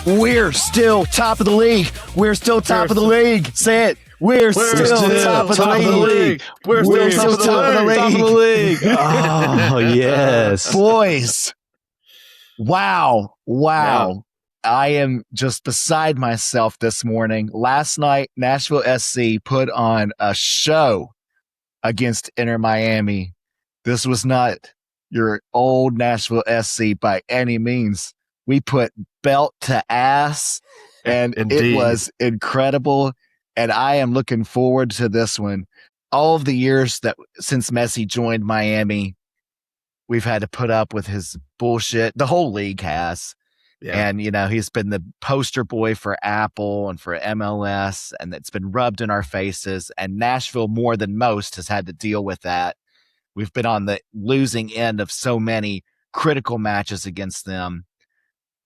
We're still top of the league. We're still top of the league. Say it. We're still top of the league. We're still top of the league. Oh, yes. Boys. Wow. Yeah. I am just beside myself this morning. Last night, Nashville SC put on a show against Inter Miami. This was not your old Nashville SC by any means. We put belt to ass, and Indeed. It was incredible. And I am looking forward to this one. All of the years that since Messi joined Miami, we've had to put up with his bullshit. The whole league has. Yeah. And, he's been the poster boy for Apple and for MLS, and it's been rubbed in our faces. And Nashville, more than most, has had to deal with that. We've been on the losing end of so many critical matches against them.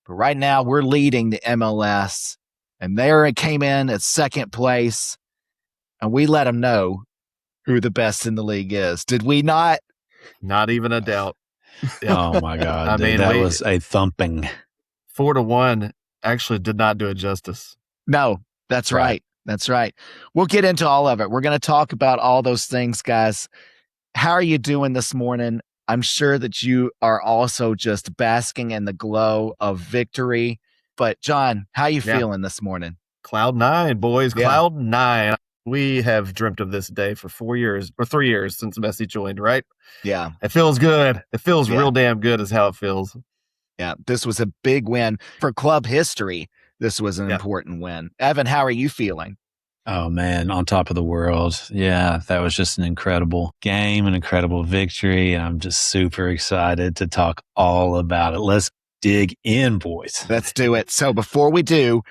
But right now, we're leading the MLS, and they came in at second place, and we let them know who the best in the league is. Did we not? Not even a doubt. Oh, my God. I mean, that was a thumping. 4-1 actually did not do it justice. No, that's right. That's right. We'll get into all of it. We're going to talk about all those things, guys. How are you doing this morning? I'm sure that you are also just basking in the glow of victory. But, John, how you feeling this morning? Cloud 9, boys. Yeah. Cloud 9. We have dreamt of this day for 4 years or 3 years since Messi joined, right? Yeah. It feels good. It feels real damn good is how it feels. Yeah, this was a big win for club history. This was an important win. Evan, how are you feeling? Oh, man, on top of the world. Yeah, that was just an incredible game, an incredible victory. I'm just super excited to talk all about it. Let's dig in, boys. Let's do it. So before we do,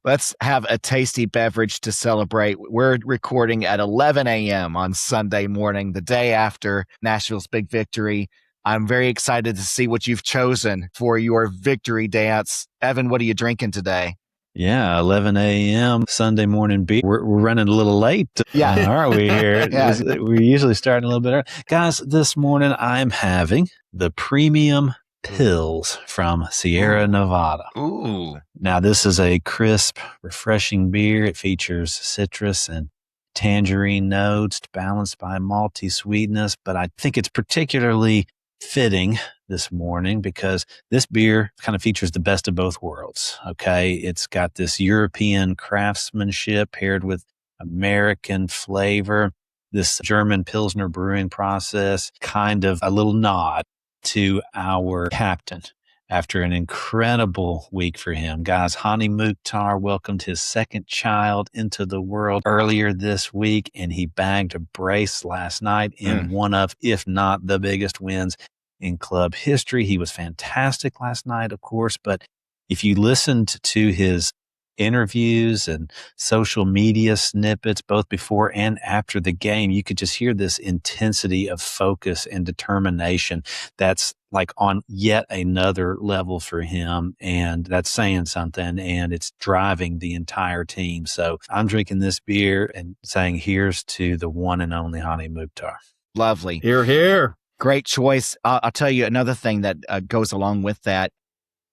let's have a tasty beverage to celebrate. We're recording at 11 a.m. on Sunday morning, the day after Nashville's big victory. I'm very excited to see what you've chosen for your victory dance. Evan, what are you drinking today? Yeah, 11 a.m. Sunday morning beer. We're running a little late. Yeah. Aren't we here? Yeah. We're usually starting a little bit early. Guys, this morning I'm having the premium pills from Sierra Nevada. Ooh. Now, this is a crisp, refreshing beer. It features citrus and tangerine notes balanced by malty sweetness, but I think it's particularly fitting this morning because this beer kind of features the best of both worlds. Okay. It's got this European craftsmanship paired with American flavor, this German Pilsner brewing process, kind of a little nod to our captain after an incredible week for him. Guys, Hany Mukhtar welcomed his second child into the world earlier this week, and he bagged a brace last night in one of, if not the biggest wins in club history. He was fantastic last night, of course, but if you listened to his interviews and social media snippets, both before and after the game, you could just hear this intensity of focus and determination that's like on yet another level for him. And that's saying something, and it's driving the entire team. So I'm drinking this beer and saying here's to the one and only Hany Mukhtar. Lovely. Here, here. Great choice. I'll tell you another thing that goes along with that.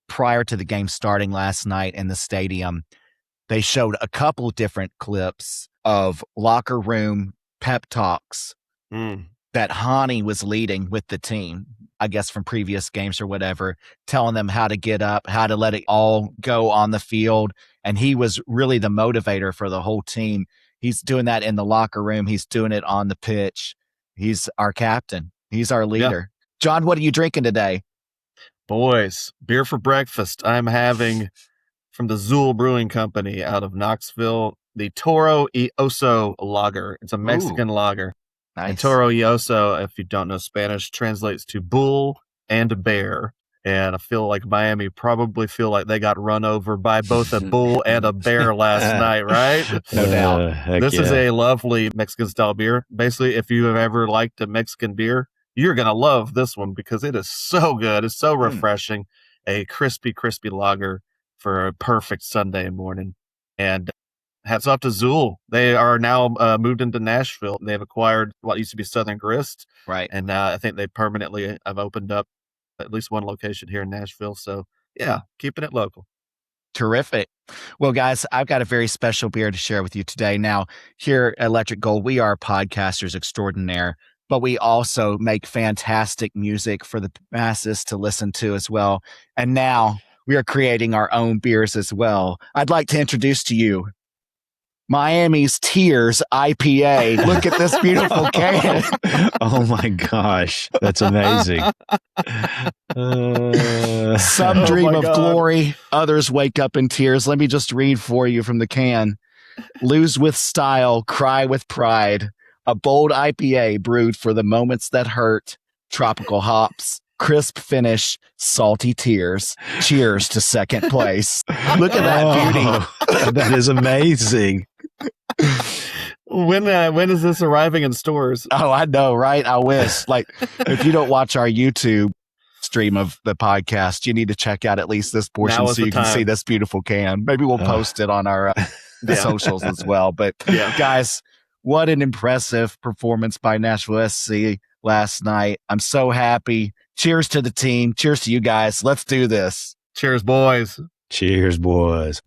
Prior to the game starting last night in the stadium, they showed a couple different clips of locker room pep talks that Hany was leading with the team, I guess from previous games or whatever, telling them how to get up, how to let it all go on the field. And he was really the motivator for the whole team. He's doing that in the locker room. He's doing it on the pitch. He's our captain. He's our leader. Yeah. John, what are you drinking today? Boys, beer for breakfast. I'm having from the Zool Brewing Company out of Knoxville, the Toro y Oso lager. It's a Mexican lager. Nice. And Toro y Oso, if you don't know Spanish, translates to bull and bear. And I feel like Miami probably feel like they got run over by both a bull and a bear last night, right? No doubt. This is a lovely Mexican-style beer. Basically, if you have ever liked a Mexican beer, you're going to love this one because it is so good. It's so refreshing. A crispy, crispy lager for a perfect Sunday morning. And hats off to Zool. They are now moved into Nashville. They've acquired what used to be Southern Grist. Right. And now I think they permanently have opened up at least one location here in Nashville. So, yeah, keeping it local. Terrific. Well, guys, I've got a very special beer to share with you today. Now, here at Electric Gold, we are podcasters extraordinaire, but we also make fantastic music for the masses to listen to as well. And now we are creating our own beers as well. I'd like to introduce to you Miami's Tears IPA. Look at this beautiful can. Oh my gosh, that's amazing. Some dream of glory, others wake up in tears. Let me just read for you from the can. Lose with style, cry with pride. A bold IPA brewed for the moments that hurt. Tropical hops, crisp finish, salty tears. Cheers to second place. Look at that beauty. That is amazing. When is this arriving in stores? Oh, I know, right? I wish. Like, if you don't watch our YouTube stream of the podcast, you need to check out at least this portion so you can see this beautiful can. Maybe we'll post it on our socials as well. But guys, what an impressive performance by Nashville SC last night. I'm so happy. Cheers to the team. Cheers to you guys. Let's do this. Cheers, boys. Cheers, boys.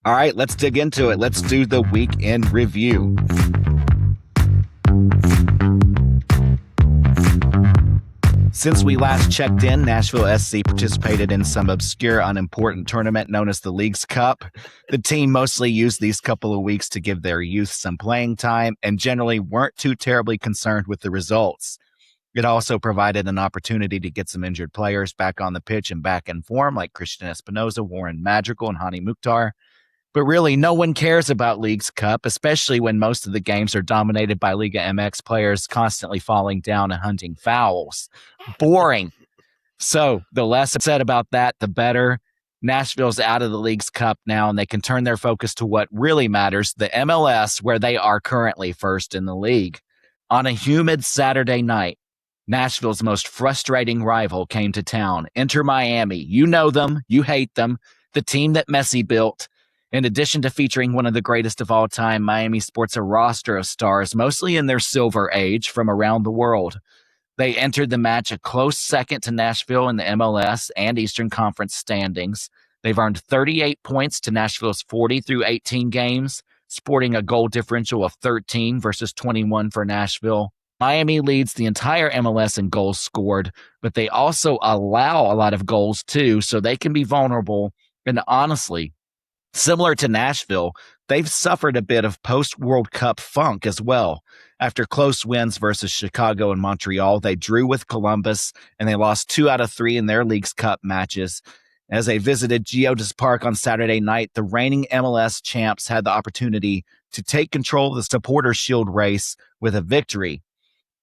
All right, let's dig into it. Let's do the weekend review. Since we last checked in, Nashville SC participated in some obscure, unimportant tournament known as the Leagues Cup. The team mostly used these couple of weeks to give their youth some playing time and generally weren't too terribly concerned with the results. It also provided an opportunity to get some injured players back on the pitch and back in form, like Christian Espinoza, Warren Madrigal, and Hany Mukhtar. But really, no one cares about Leagues Cup, especially when most of the games are dominated by Liga MX players constantly falling down and hunting fouls. Boring. So the less said about that, the better. Nashville's out of the Leagues Cup now, and they can turn their focus to what really matters, the MLS, where they are currently first in the league. On a humid Saturday night, Nashville's most frustrating rival came to town, Inter Miami. You know them. You hate them. The team that Messi built. In addition to featuring one of the greatest of all time, Miami sports a roster of stars, mostly in their silver age, from around the world. They entered the match a close second to Nashville in the MLS and Eastern Conference standings. They've earned 38 points to Nashville's 40 through 18 games, sporting a goal differential of 13 versus 21 for Nashville. Miami leads the entire MLS in goals scored, but they also allow a lot of goals too, so they can be vulnerable. And honestly, similar to Nashville, they've suffered a bit of post-World Cup funk as well. After close wins versus Chicago and Montreal, they drew with Columbus, and they lost 2 out of 3 in their Leagues Cup matches. As they visited Geodis Park on Saturday night, the reigning MLS champs had the opportunity to take control of the Supporters' Shield race with a victory.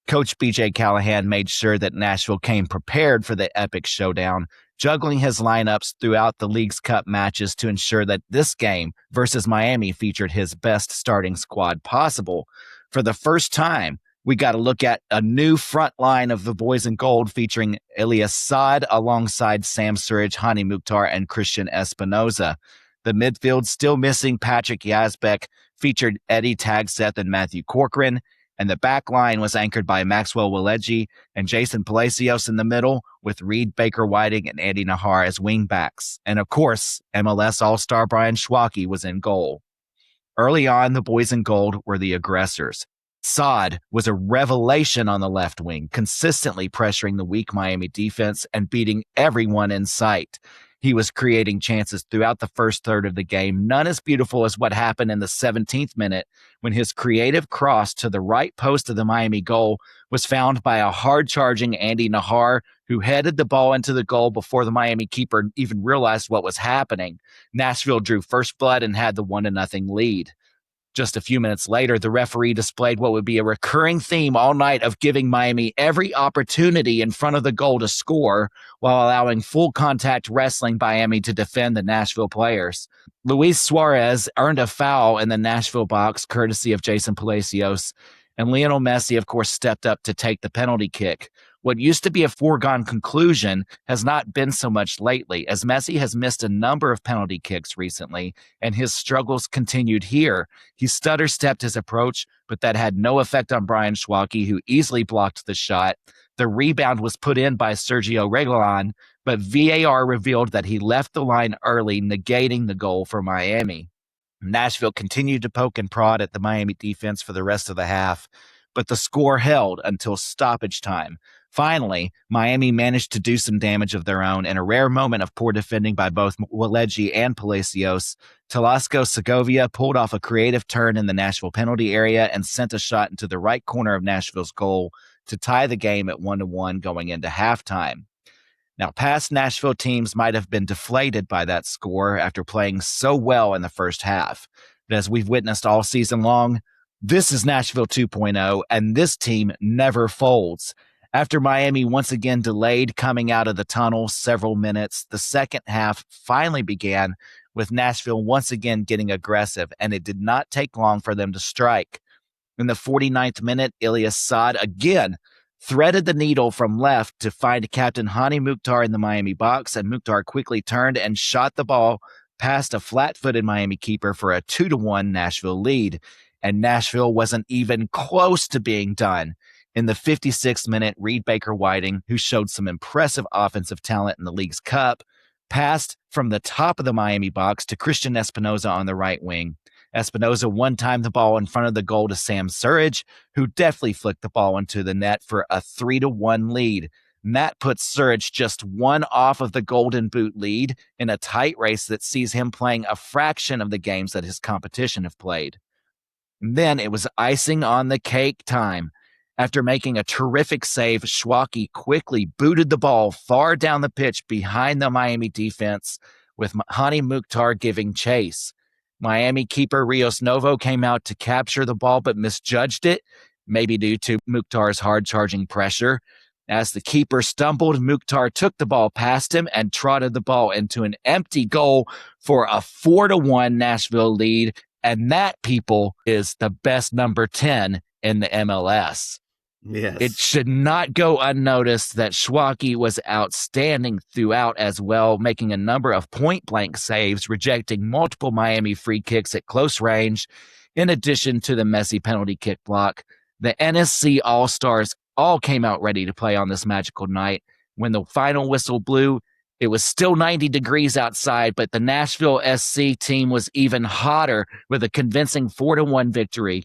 Coach B.J. Callahan made sure that Nashville came prepared for the epic showdown, juggling his lineups throughout the Leagues Cup matches to ensure that this game versus Miami featured his best starting squad possible. For the first time, we got to look at a new front line of the boys in gold featuring Elias Saad alongside Sam Surridge, Hany Mukhtar, and Christian Espinoza. The midfield, still missing Patrick Yazbek, featured Eddie Tagseth and Matthew Corcoran, and the back line was anchored by Maxwell Willeji and Jason Palacios in the middle, with Reed Baker-Whiting and Andy Nahar as wingbacks. And of course, MLS All-Star Brian Schwacke was in goal. Early on, the boys in gold were the aggressors. Saad was a revelation on the left wing, consistently pressuring the weak Miami defense and beating everyone in sight. He was creating chances throughout the first third of the game, none as beautiful as what happened in the 17th minute when his creative cross to the right post of the Miami goal was found by a hard-charging Andy Nahar, who headed the ball into the goal before the Miami keeper even realized what was happening. Nashville drew first blood and had the 1-0 lead. Just a few minutes later, the referee displayed what would be a recurring theme all night of giving Miami every opportunity in front of the goal to score while allowing full contact wrestling by Miami to defend the Nashville players. Luis Suarez earned a foul in the Nashville box courtesy of Jason Palacios, and Lionel Messi, of course, stepped up to take the penalty kick. What used to be a foregone conclusion has not been so much lately, as Messi has missed a number of penalty kicks recently, and his struggles continued here. He stutter-stepped his approach, but that had no effect on Brian Schwacke, who easily blocked the shot. The rebound was put in by Sergio Reguilon, but VAR revealed that he left the line early, negating the goal for Miami. Nashville continued to poke and prod at the Miami defense for the rest of the half, but the score held until stoppage time. Finally, Miami managed to do some damage of their own in a rare moment of poor defending by both Waleji and Palacios. Talasco Segovia pulled off a creative turn in the Nashville penalty area and sent a shot into the right corner of Nashville's goal to tie the game at 1-1 going into halftime. Now, past Nashville teams might have been deflated by that score after playing so well in the first half. But as we've witnessed all season long, this is Nashville 2.0, and this team never folds. After Miami once again delayed coming out of the tunnel several minutes, the second half finally began with Nashville once again getting aggressive, and it did not take long for them to strike. In the 49th minute, Elias Saad again threaded the needle from left to find Captain Hany Mukhtar in the Miami box, and Mukhtar quickly turned and shot the ball past a flat-footed Miami keeper for a 2-1 Nashville lead. And Nashville wasn't even close to being done. In the 56th minute, Reed Baker-Whiting, who showed some impressive offensive talent in the League's Cup, passed from the top of the Miami box to Christian Espinoza on the right wing. Espinoza one-timed the ball in front of the goal to Sam Surridge, who deftly flicked the ball into the net for a 3-1 lead. And that puts Surridge just one off of the Golden Boot lead in a tight race that sees him playing a fraction of the games that his competition have played. And then it was icing on the cake time. After making a terrific save, Schwalke quickly booted the ball far down the pitch behind the Miami defense, with Hany Mukhtar giving chase. Miami keeper Rios Novo came out to capture the ball but misjudged it, maybe due to Mukhtar's hard-charging pressure. As the keeper stumbled, Mukhtar took the ball past him and trotted the ball into an empty goal for a 4-1 Nashville lead. And that, people, is the best number 10 in the MLS. Yes. It should not go unnoticed that Schwalke was outstanding throughout as well, making a number of point-blank saves, rejecting multiple Miami free kicks at close range, in addition to the Messi penalty kick block. The NSC All-Stars all came out ready to play on this magical night. When the final whistle blew, it was still 90 degrees outside, but the Nashville SC team was even hotter with a convincing 4-1 victory.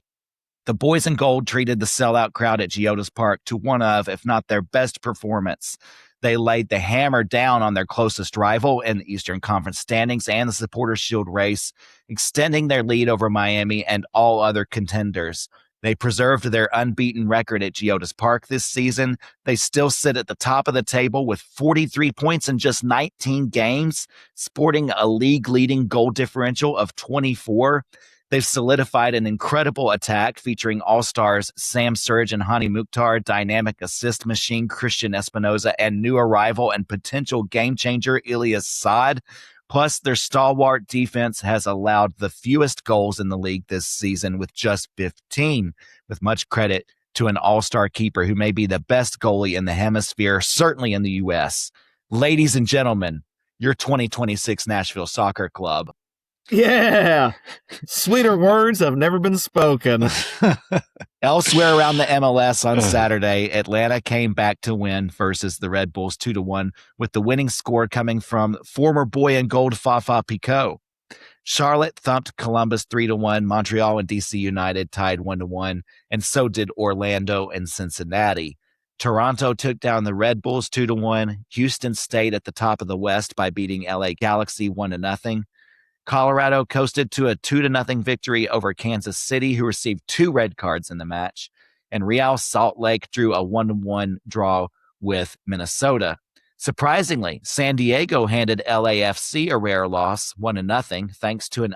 The boys in gold treated the sellout crowd at Geodis Park to one of, if not their best performance. They laid the hammer down on their closest rival in the Eastern Conference standings and the Supporters' Shield race, extending their lead over Miami and all other contenders. They preserved their unbeaten record at Geodis Park this season. They still sit at the top of the table with 43 points in just 19 games, sporting a league-leading goal differential of 24. They've solidified an incredible attack featuring all-stars Sam Surridge and Hany Mukhtar, dynamic assist machine Christian Espinoza, and new arrival and potential game-changer Elias Saad. Plus, their stalwart defense has allowed the fewest goals in the league this season with just 15, with much credit to an all-star keeper who may be the best goalie in the hemisphere, certainly in the U.S. Ladies and gentlemen, your 2026 Nashville Soccer Club. Yeah. Sweeter words have never been spoken. Elsewhere around the MLS on Saturday, Atlanta came back to win versus the Red Bulls 2-1, with the winning score coming from former boy in gold Fafa Picault. Charlotte thumped Columbus 3-1, Montreal and DC United tied 1-1, and so did Orlando and Cincinnati. Toronto took down the Red Bulls 2-1. Houston stayed at the top of the West by beating LA Galaxy 1-0. Colorado coasted to a 2-0 victory over Kansas City, who received 2 red cards in the match. And Real Salt Lake drew a 1-1 draw with Minnesota. Surprisingly, San Diego handed LAFC a rare loss, 1-0, thanks to an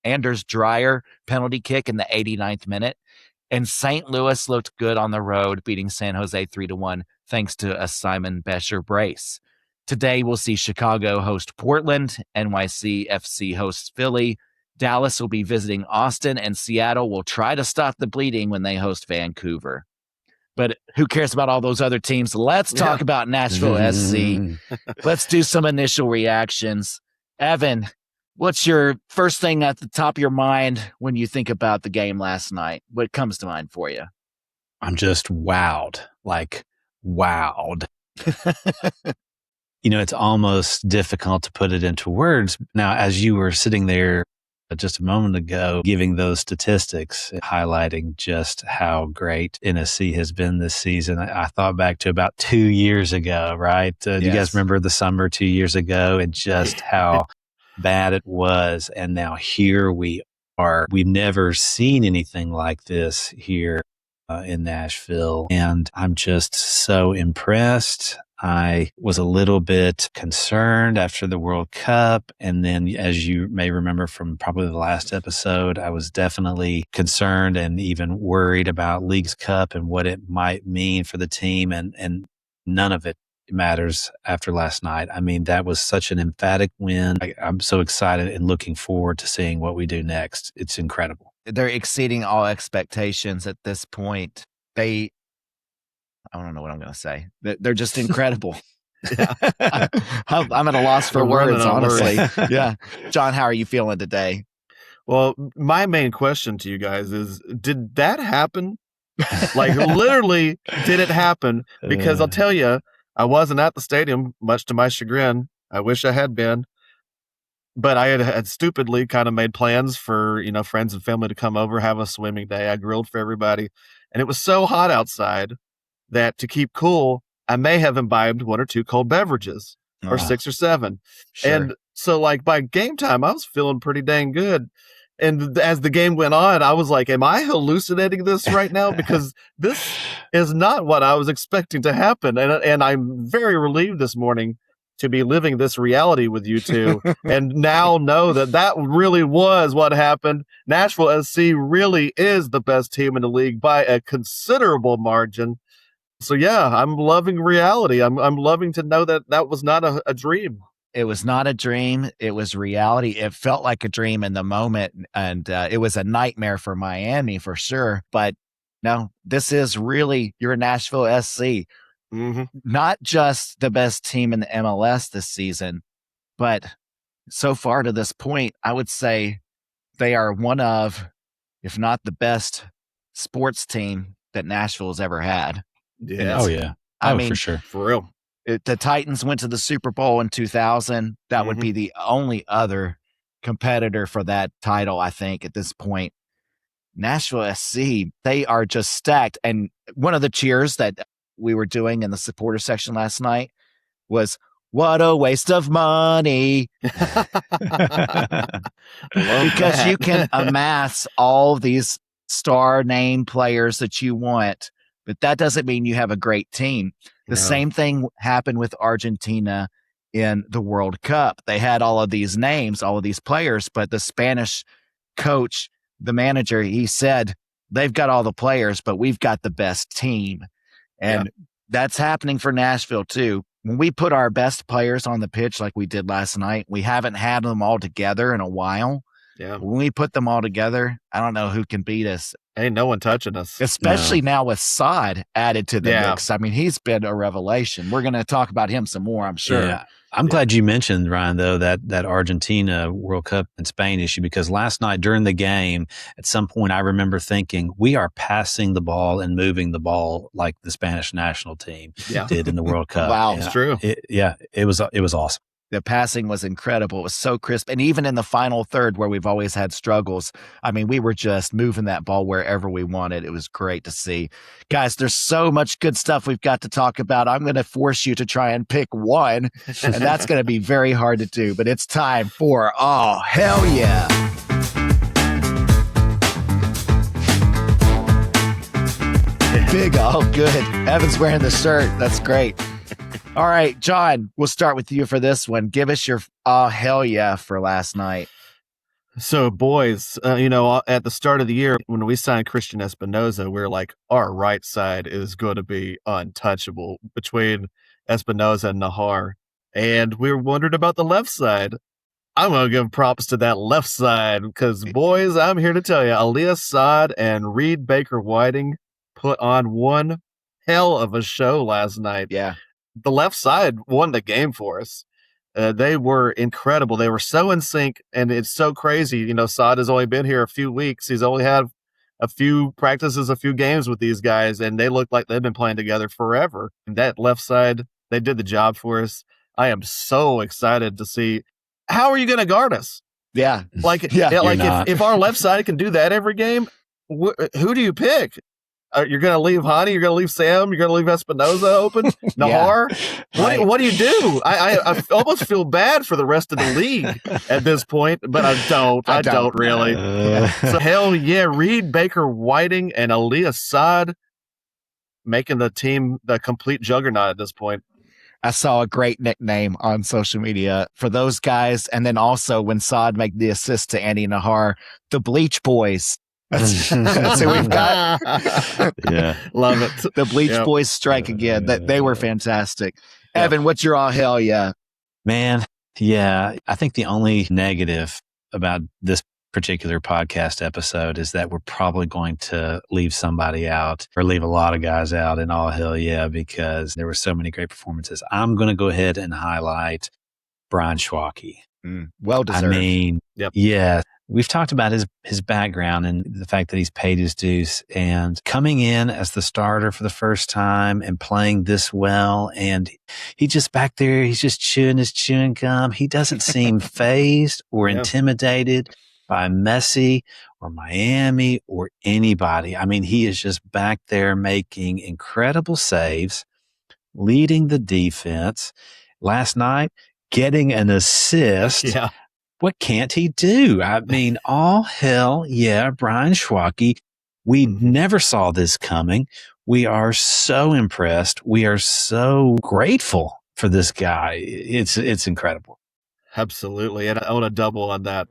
Anders Dreyer penalty kick in the 89th minute. And St. Louis looked good on the road, beating San Jose 3-1, thanks to a Simon Bescher brace. Today, we'll see Chicago host Portland, NYCFC hosts Philly, Dallas will be visiting Austin, and Seattle will try to stop the bleeding when they host Vancouver. But who cares about all those other teams? Let's talk about Nashville SC. Let's do some initial reactions. Evan, what's your first thing at the top of your mind when you think about the game last night? What comes to mind for you? I'm just wowed. Like, wowed. it's almost difficult to put it into words. Now, as you were sitting there just a moment ago, giving those statistics, highlighting just how great NSC has been this season, I thought back to about 2 years ago, right? Do you guys remember the summer 2 years ago and just how bad it was? And now here we are. We've never seen anything like this here in Nashville. And I'm just so impressed. I was a little bit concerned after the World Cup. And then, as you may remember from probably the last episode, I was definitely concerned and even worried about Leagues Cup and what it might mean for the team. And none of it matters after last night. I mean, that was such an emphatic win. I'm so excited and looking forward to seeing what we do next. It's incredible. They're exceeding all expectations at this point. I don't know what I'm going to say. They're just incredible. I'm at a loss for words, honestly. Yeah. John, how are you feeling today? Well, my main question to you guys is, did that happen? Like, literally, did it happen? Because I'll tell you, I wasn't at the stadium, much to my chagrin. I wish I had been. But I had stupidly kind of made plans for, friends and family to come over, have a swimming day. I grilled for everybody. And it was so hot outside that to keep cool, I may have imbibed 1 or 2 cold beverages, or 6 or 7. Sure. And so, like, by game time, I was feeling pretty dang good. And as the game went on, I was like, am I hallucinating this right now? Because this is not what I was expecting to happen. And I'm very relieved this morning to be living this reality with you two, and now know that really was what happened. Nashville SC really is the best team in the league by a considerable margin. So yeah, I'm loving reality. I'm loving to know that was not a dream. It was not a dream. It was reality. It felt like a dream in the moment, and it was a nightmare for Miami for sure. But no, this is really your Nashville SC. Mm-hmm. Not just the best team in the MLS this season, but so far to this point, I would say they are one of, if not the best sports team that Nashville has ever had. Yeah. Oh, yeah. I mean, for sure. For real. The Titans went to the Super Bowl in 2000. That would be the only other competitor for that title, I think, at this point. Nashville SC, they are just stacked. And one of the cheers that we were doing in the supporter section last night was, what a waste of money. Because you can amass all these star name players that you want, but that doesn't mean you have a great team. The same thing happened with Argentina in the World Cup. They had all of these names, all of these players, but the Spanish coach, the manager, he said, they've got all the players, but we've got the best team. And that's happening for Nashville too. When we put our best players on the pitch like we did last night, we haven't had them all together in a while. Yeah. When we put them all together, I don't know who can beat us. Ain't no one touching us. Especially now with Saad added to the mix. I mean, he's been a revelation. We're going to talk about him some more, I'm sure. Yeah. I'm glad you mentioned, Ryan, though, that Argentina World Cup in Spain issue, because last night during the game, at some point, I remember thinking we are passing the ball and moving the ball like the Spanish national team did in the World Cup. Wow. It's true. It was awesome. The passing was incredible. It was so crisp. And even in the final third where we've always had struggles, I mean, we were just moving that ball wherever we wanted. It was great to see. Guys, there's so much good stuff we've got to talk about. I'm going to force you to try and pick one, and that's going to be very hard to do. But it's time for Oh, Hell Yeah. Big Oh, good. Evan's wearing the shirt. That's great. All right, John, we'll start with you for this one. Give us your hell yeah for last night. So, boys, at the start of the year, when we signed Christian Espinoza, we were like, our right side is going to be untouchable between Espinoza and Nahar. And we were wondering about the left side. I'm going to give props to that left side because, boys, I'm here to tell you, Elias Saad and Reed Baker-Whiting put on one hell of a show last night. Yeah. The left side won the game for us. They were incredible. They were so in sync, and it's so crazy. Saad has only been here a few weeks. He's only had a few practices, a few games with these guys, and they look like they've been playing together forever. And that left side, they did the job for us. I am so excited to see how are you going to guard us? Yeah. Like, if our left side can do that every game, who do you pick? You're going to leave Hany? You're going to leave Sam? You're going to leave Espinoza open? Nahar? Right. What do you do? I almost feel bad for the rest of the league at this point, but I don't. I don't really. So hell yeah, Reed, Baker, Whiting, and Elias Saad making the team the complete juggernaut at this point. I saw a great nickname on social media for those guys. And then also when Saad made the assist to Andy Nahar, the Bleach Boys. That's who we've got. Yeah. Love it. The Bleach Boys strike again. They were fantastic. Evan, what's your all hell yeah? Man, yeah. I think the only negative about this particular podcast episode is that we're probably going to leave somebody out or leave a lot of guys out in all hell yeah, because there were so many great performances. I'm going to go ahead and highlight Brian Schwacke. Well deserved. I mean, yeah, we've talked about his background and the fact that he's paid his dues, and coming in as the starter for the first time and playing this well. And he just back there, he's just chewing his chewing gum. He doesn't seem fazed or intimidated by Messi or Miami or anybody. I mean, he is just back there making incredible saves, leading the defense. Last night, getting an assist. Yeah. What can't he do? I mean, all hell yeah, Brian Schwacke. We never saw this coming. We are so impressed. We are so grateful for this guy. It's incredible. Absolutely. And I want to double on that.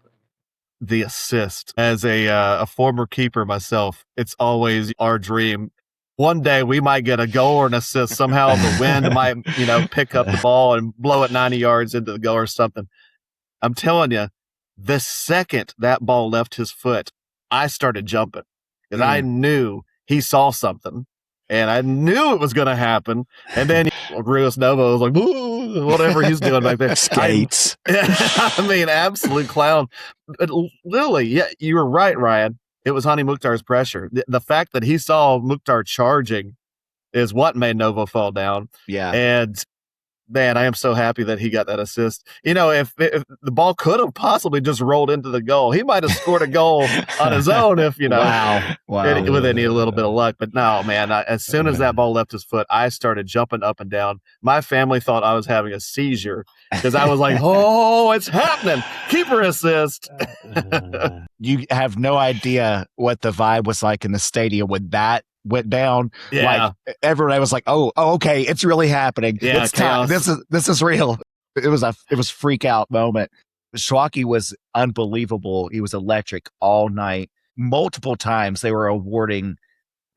The assist. As a former keeper myself, it's always our dream. One day we might get a goal or an assist. Somehow the wind might, pick up the ball and blow it 90 yards into the goal or something. I'm telling you, the second that ball left his foot, I started jumping because I knew he saw something and I knew it was going to happen. And then Rios Novo was like, "Ooh," whatever he's doing back there. Skates. I mean, absolute clown. But literally, yeah, you were right, Ryan. It was Hany Mukhtar's pressure. The fact that he saw Mukhtar charging is what made Novo fall down. Yeah. And man, I am so happy that he got that assist. If the ball could have possibly just rolled into the goal, he might have scored a goal on his own if, wow. with any little bit of luck. But no, man, as soon as that ball left his foot, I started jumping up and down. My family thought I was having a seizure because I was like, oh, it's happening. Keeper assist. You have no idea what the vibe was like in the stadium when that went down. Yeah. Like everyone was like, oh, okay, it's really happening. Yeah, it's time. This is real. It was freak out moment. Schwacke was unbelievable. He was electric all night. Multiple times they were awarding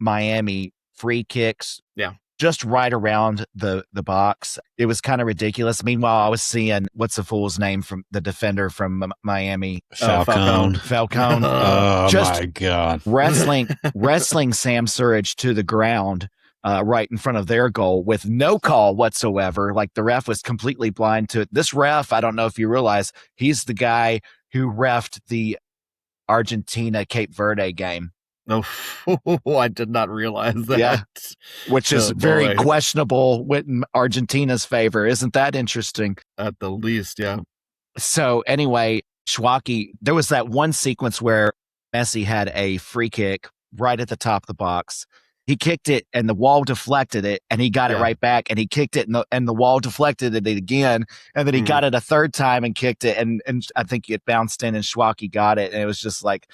Miami free kicks. Yeah. Just right around the box. It was kind of ridiculous. Meanwhile, I was seeing, what's the fool's name from the defender from Miami? Falcone. Falcone. Just my God. wrestling Sam Surridge to the ground right in front of their goal with no call whatsoever. Like the ref was completely blind to it. This ref, I don't know if you realize, he's the guy who refed the Argentina-Cape Verde game. Oh, I did not realize that. Yeah, which is very questionable in Argentina's favor. Isn't that interesting? At the least, yeah. So anyway, Schwacke, there was that one sequence where Messi had a free kick right at the top of the box. He kicked it and the wall deflected it and he got it right back, and he kicked it and the wall deflected it again, and then he got it a third time and kicked it and I think it bounced in and Schwacke got it, and it was just like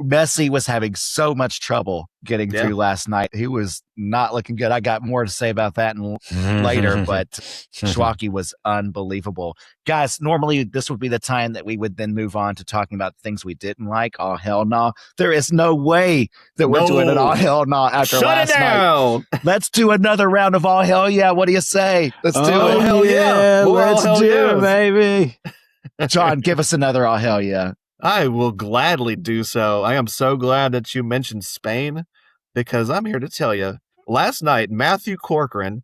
Messi was having so much trouble getting through last night. He was not looking good. I got more to say about that later, but Schwacke was unbelievable. Guys, normally this would be the time that we would then move on to talking about things we didn't like. Oh, hell no. There is no way that we're doing an all hell no after last night. Let's do another round of all hell yeah. What do you say? Let's do it. Hell yeah. Let's do it, baby. John, give us another all hell yeah. I will gladly do so. I am so glad that you mentioned Spain, because I'm here to tell you, last night, Matthew Corcoran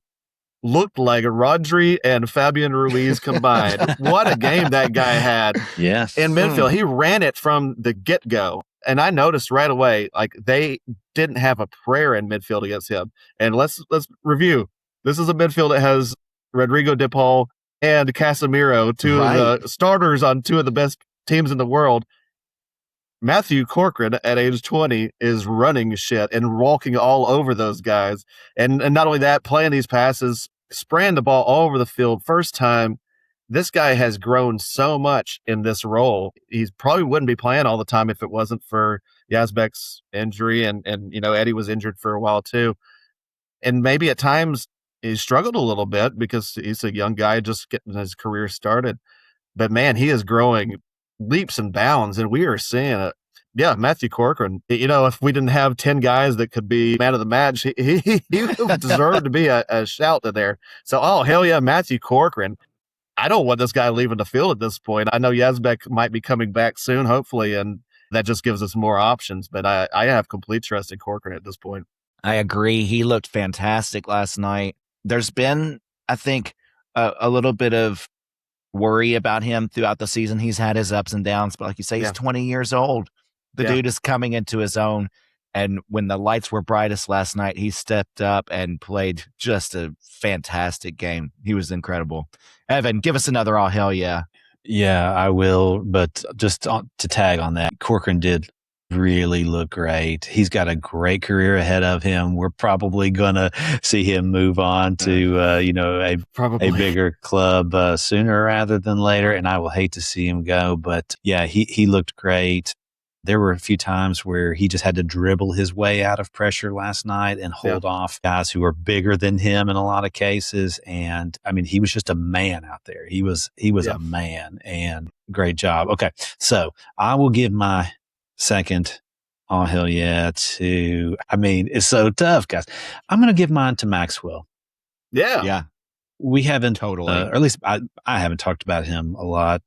looked like Rodri and Fabian Ruiz combined. What a game that guy had. Yes. In midfield. He ran it from the get-go. And I noticed right away, like, they didn't have a prayer in midfield against him. And let's review. This is a midfield that has Rodrigo de Paul, and Casemiro, two of the starters on two of the best teams in the world. Matthew Corcoran at age 20 is running shit and walking all over those guys. And not only that, playing these passes, spraying the ball all over the field. First time, this guy has grown so much in this role. He probably wouldn't be playing all the time if it wasn't for Yazbek's injury. And Eddie was injured for a while too. And maybe at times he struggled a little bit because he's a young guy just getting his career started. But man, he is growing leaps and bounds, and we are seeing it. Yeah, Matthew Corcoran. If we didn't have 10 guys that could be man of the match, he deserved to be a shout to there. So, hell yeah, Matthew Corcoran. I don't want this guy leaving the field at this point. I know Yazbek might be coming back soon, hopefully, and that just gives us more options. But I have complete trust in Corcoran at this point. I agree. He looked fantastic last night. There's been, I think, a little bit of worry about him throughout the season. He's had his ups and downs, but like you say, he's 20 years old. The dude is coming into his own. And when the lights were brightest last night, he stepped up and played just a fantastic game. He was incredible. Evan, give us another all hell yeah. Yeah, I will. But just to tag on that, Corcoran did really look great. He's got a great career ahead of him. We're probably going to see him move on to, a bigger club sooner rather than later. And I will hate to see him go. But yeah, he looked great. There were a few times where he just had to dribble his way out of pressure last night and hold off guys who are bigger than him in a lot of cases. And I mean, he was just a man out there. He was a man, and great job. Okay. So I will give my second oh hell yeah to, it's so tough, guys. I'm going to give mine to Maxwell. Yeah. We haven't totally, or at least I haven't talked about him a lot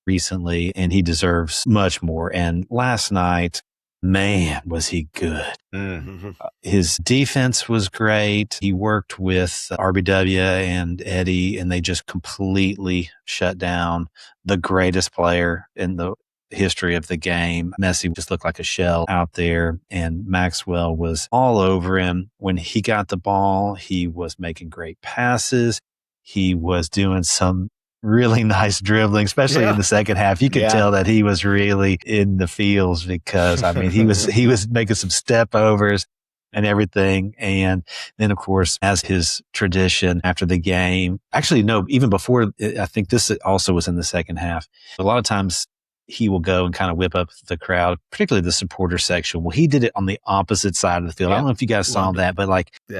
recently, and he deserves much more. And last night, man, was he good. Mm-hmm. His defense was great. He worked with RBW and Eddie, and they just completely shut down the greatest player in the history of the game. Messi just looked like a shell out there, and Maxwell was all over him. When he got the ball, he was making great passes. He was doing some really nice dribbling, especially in the second half. You could tell that he was really in the feels because, he was making some step overs and everything. And then, of course, as his tradition after the game, actually, no, even before, I think this also was in the second half. A lot of times he will go and kind of whip up the crowd, particularly the supporter section. Well, he did it on the opposite side of the field. I don't know if you guys saw that, but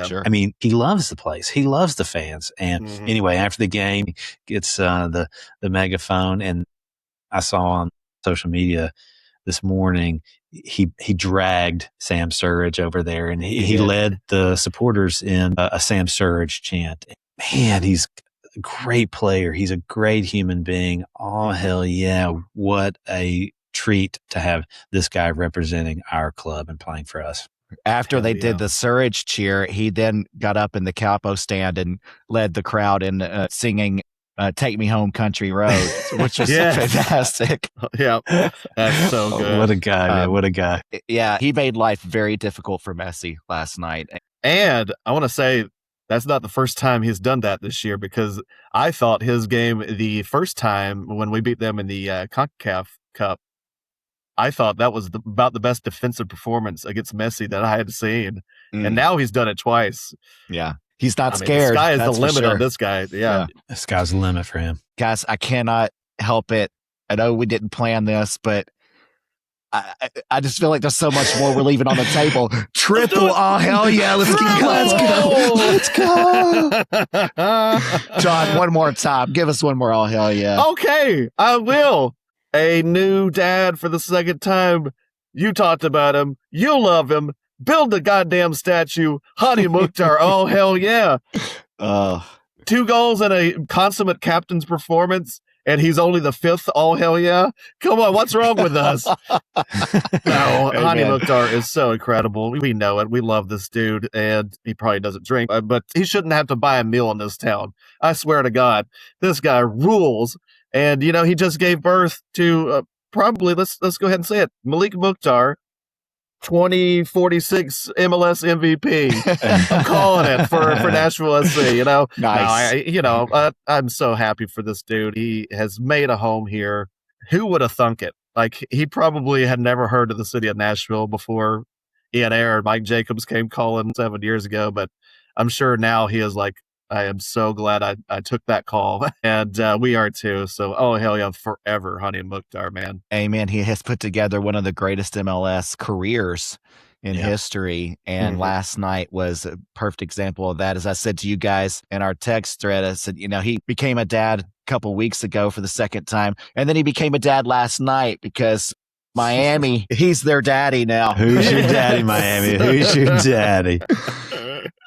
sure. He loves the place. He loves the fans. And anyway, after the game, he gets the megaphone, and I saw on social media this morning, he dragged Sam Surridge over there, and he led the supporters in a Sam Surridge chant. Man, he's a great player. He's a great human being. Oh, hell yeah. What a treat to have this guy representing our club and playing for us. After they did the Surridge cheer, he then got up in the Capo stand and led the crowd in singing Take Me Home Country Road, which was fantastic. Yeah, that's so good. What a guy, man. What a guy. Yeah, he made life very difficult for Messi last night. And I want to say, that's not the first time he's done that this year, because I thought his game the first time when we beat them in the CONCACAF Cup, I thought that was about the best defensive performance against Messi that I had seen. And now he's done it twice. Yeah. He's not scared. The sky is the limit on this guy. Yeah. The sky's the limit for him. Guys, I cannot help it. I know we didn't plan this, but I just feel like there's so much more we're leaving on the table. Triple, oh hell yeah, let's go. John, one more time. Give us one more, oh hell yeah. Okay, I will. A new dad for the second time. You talked about him. You love him. Build the goddamn statue. Hany Mukhtar, oh hell yeah. 2 goals and a consummate captain's performance. And he's only the 5th. Oh, hell yeah. Come on. What's wrong with us? No, Hany Mukhtar is so incredible. We know it. We love this dude. And he probably doesn't drink, but he shouldn't have to buy a meal in this town. I swear to God, this guy rules. And, he just gave birth to probably, let's go ahead and say it, Malik Mukhtar, 2046 MLS MVP. I'm calling it for Nashville SC. You know, Nice. I'm so happy for this dude. He has made a home here. Who would have thunk it? Like, he probably had never heard of the city of Nashville before Ian Air and Mike Jacobs came calling 7 years ago. But I'm sure now he is like, I am so glad I took that call, and we are too. So, oh, hell yeah, forever, Hany Mukhtar, man. Amen. He has put together one of the greatest MLS careers in history, and last night was a perfect example of that. As I said to you guys in our text thread, I said, he became a dad a couple weeks ago for the second time, and then he became a dad last night because Miami, he's their daddy now. Who's your daddy, Miami? Who's your daddy?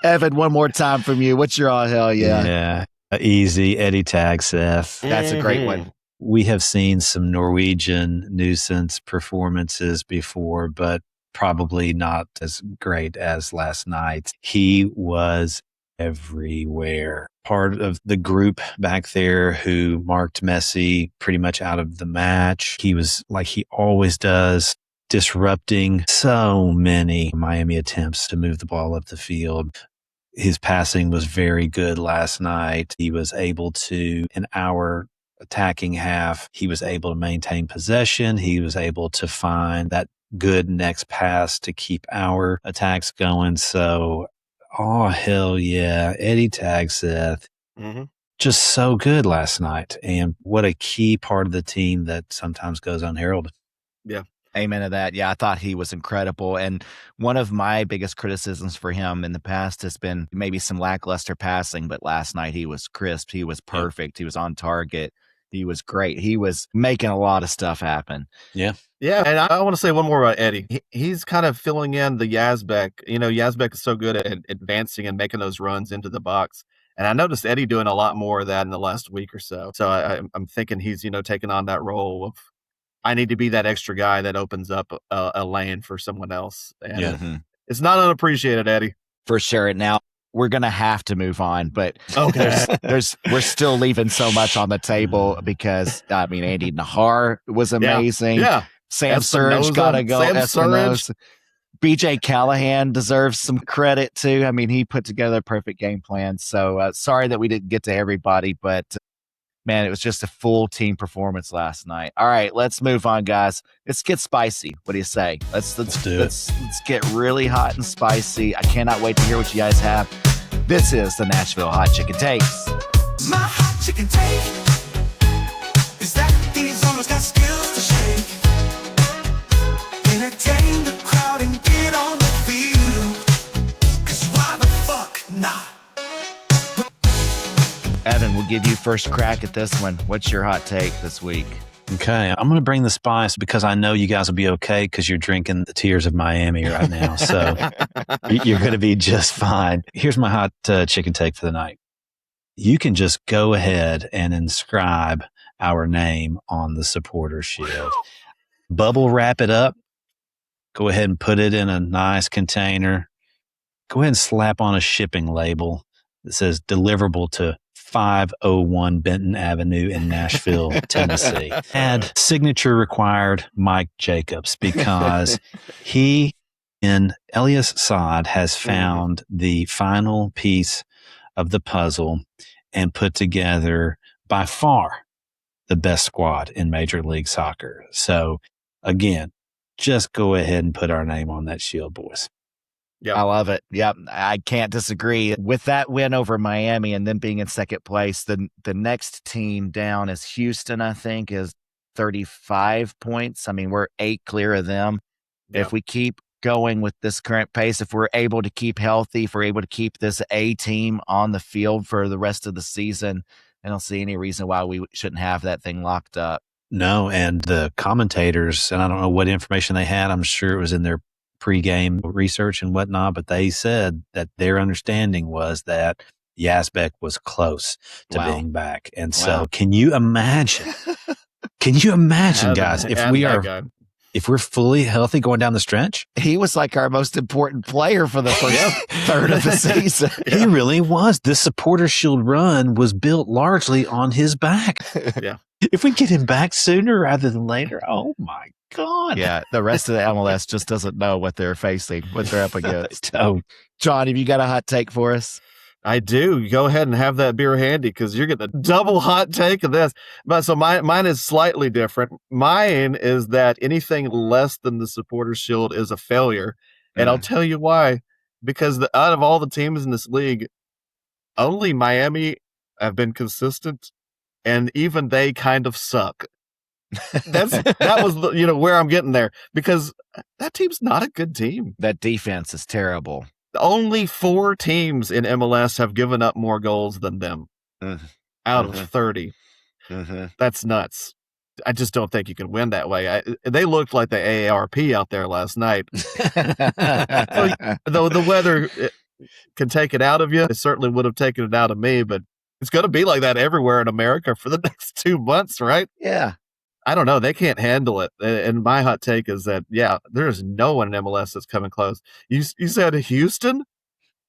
Evan, one more time from you. What's your hell yeah? Yeah, easy. Eddie Tagseth. That's a great one. We have seen some Norwegian nuisance performances before, but probably not as great as last night. He was everywhere. Part of the group back there who marked Messi pretty much out of the match. He was, like he always does, disrupting so many Miami attempts to move the ball up the field. His passing was very good last night. He was able to, in our attacking half, he was able to maintain possession. He was able to find that good next pass to keep our attacks going. So, oh, hell yeah. Eddie Tagseth. Just so good last night. And what a key part of the team that sometimes goes unheralded. Yeah. Amen to that. Yeah, I thought he was incredible. And one of my biggest criticisms for him in the past has been maybe some lackluster passing, but last night he was crisp. He was perfect. He was on target. He was great. He was making a lot of stuff happen. Yeah. Yeah, and I want to say one more about Eddie. He's kind of filling in the Yazbek. Yazbek is so good at advancing and making those runs into the box. And I noticed Eddie doing a lot more of that in the last week or so. So I'm thinking he's, taking on that role of, I need to be that extra guy that opens up a lane for someone else. And it's not unappreciated, Eddie. For sure. Now, we're going to have to move on, but we're still leaving so much on the table because, Andy Nahar was amazing. Yeah. Sam Surridge got to go. Espinosa. BJ Callahan deserves some credit too. He put together a perfect game plan. So sorry that we didn't get to everybody, but man, it was just a full team performance last night. All right, let's move on, guys. Let's get spicy. What do you say? Let's do it. Let's get really hot and spicy. I cannot wait to hear what you guys have. This is the Nashville Hot Chicken Takes. My hot chicken take is that these owners got skills to shake, entertain the crowd and get on the field. 'Cause why the fuck not? Evan, we'll give you first crack at this one. What's your hot take this week? Okay, I'm going to bring the spice because I know you guys will be okay because you're drinking the tears of Miami right now. So you're going to be just fine. Here's my hot chicken take for the night. You can just go ahead and inscribe our name on the supporter shield. Bubble wrap it up. Go ahead and put it in a nice container. Go ahead and slap on a shipping label that says deliverable to 501 Benton Avenue in Nashville, Tennessee. Add signature required Mike Jacobs because he and Elias Saad has found the final piece of the puzzle and put together by far the best squad in Major League Soccer. So again, just go ahead and put our name on that shield, boys. Yeah, I love it. Yep, I can't disagree. With that win over Miami and then being in second place, the next team down is Houston, I think, is 35 points. We're 8 clear of them. Yep. If we keep going with this current pace, if we're able to keep healthy, if we're able to keep this A team on the field for the rest of the season, I don't see any reason why we shouldn't have that thing locked up. No, and the commentators, and I don't know what information they had, I'm sure it was in their pregame research and whatnot, but they said that their understanding was that Yazbek was close to being back. And so can you imagine, guys, if we're fully healthy going down the stretch? He was like our most important player for the first third of the season. He really was. This supporter shield run was built largely on his back. Yeah. If we get him back sooner rather than later, oh my gone. Yeah, the rest of the MLS just doesn't know what they're facing, what they're up against. Oh, John, have you got a hot take for us? I do. Go ahead and have that beer handy because you're getting a double hot take of this. But so mine is slightly different. Mine is that anything less than the Supporters Shield is a failure, and I'll tell you why. Because out of all the teams in this league, only Miami have been consistent, and even they kind of suck. That was where I'm getting there, because that team's not a good team. That defense is terrible. Only 4 teams in MLS have given up more goals than them out of 30. That's nuts. I just don't think you can win that way. They looked like the AARP out there last night. Though the weather can take it out of you, it certainly would have taken it out of me, but it's going to be like that everywhere in America for the next 2 months, right? Yeah. I don't know. They can't handle it. And my hot take is that, there's no one in MLS that's coming close. You said Houston?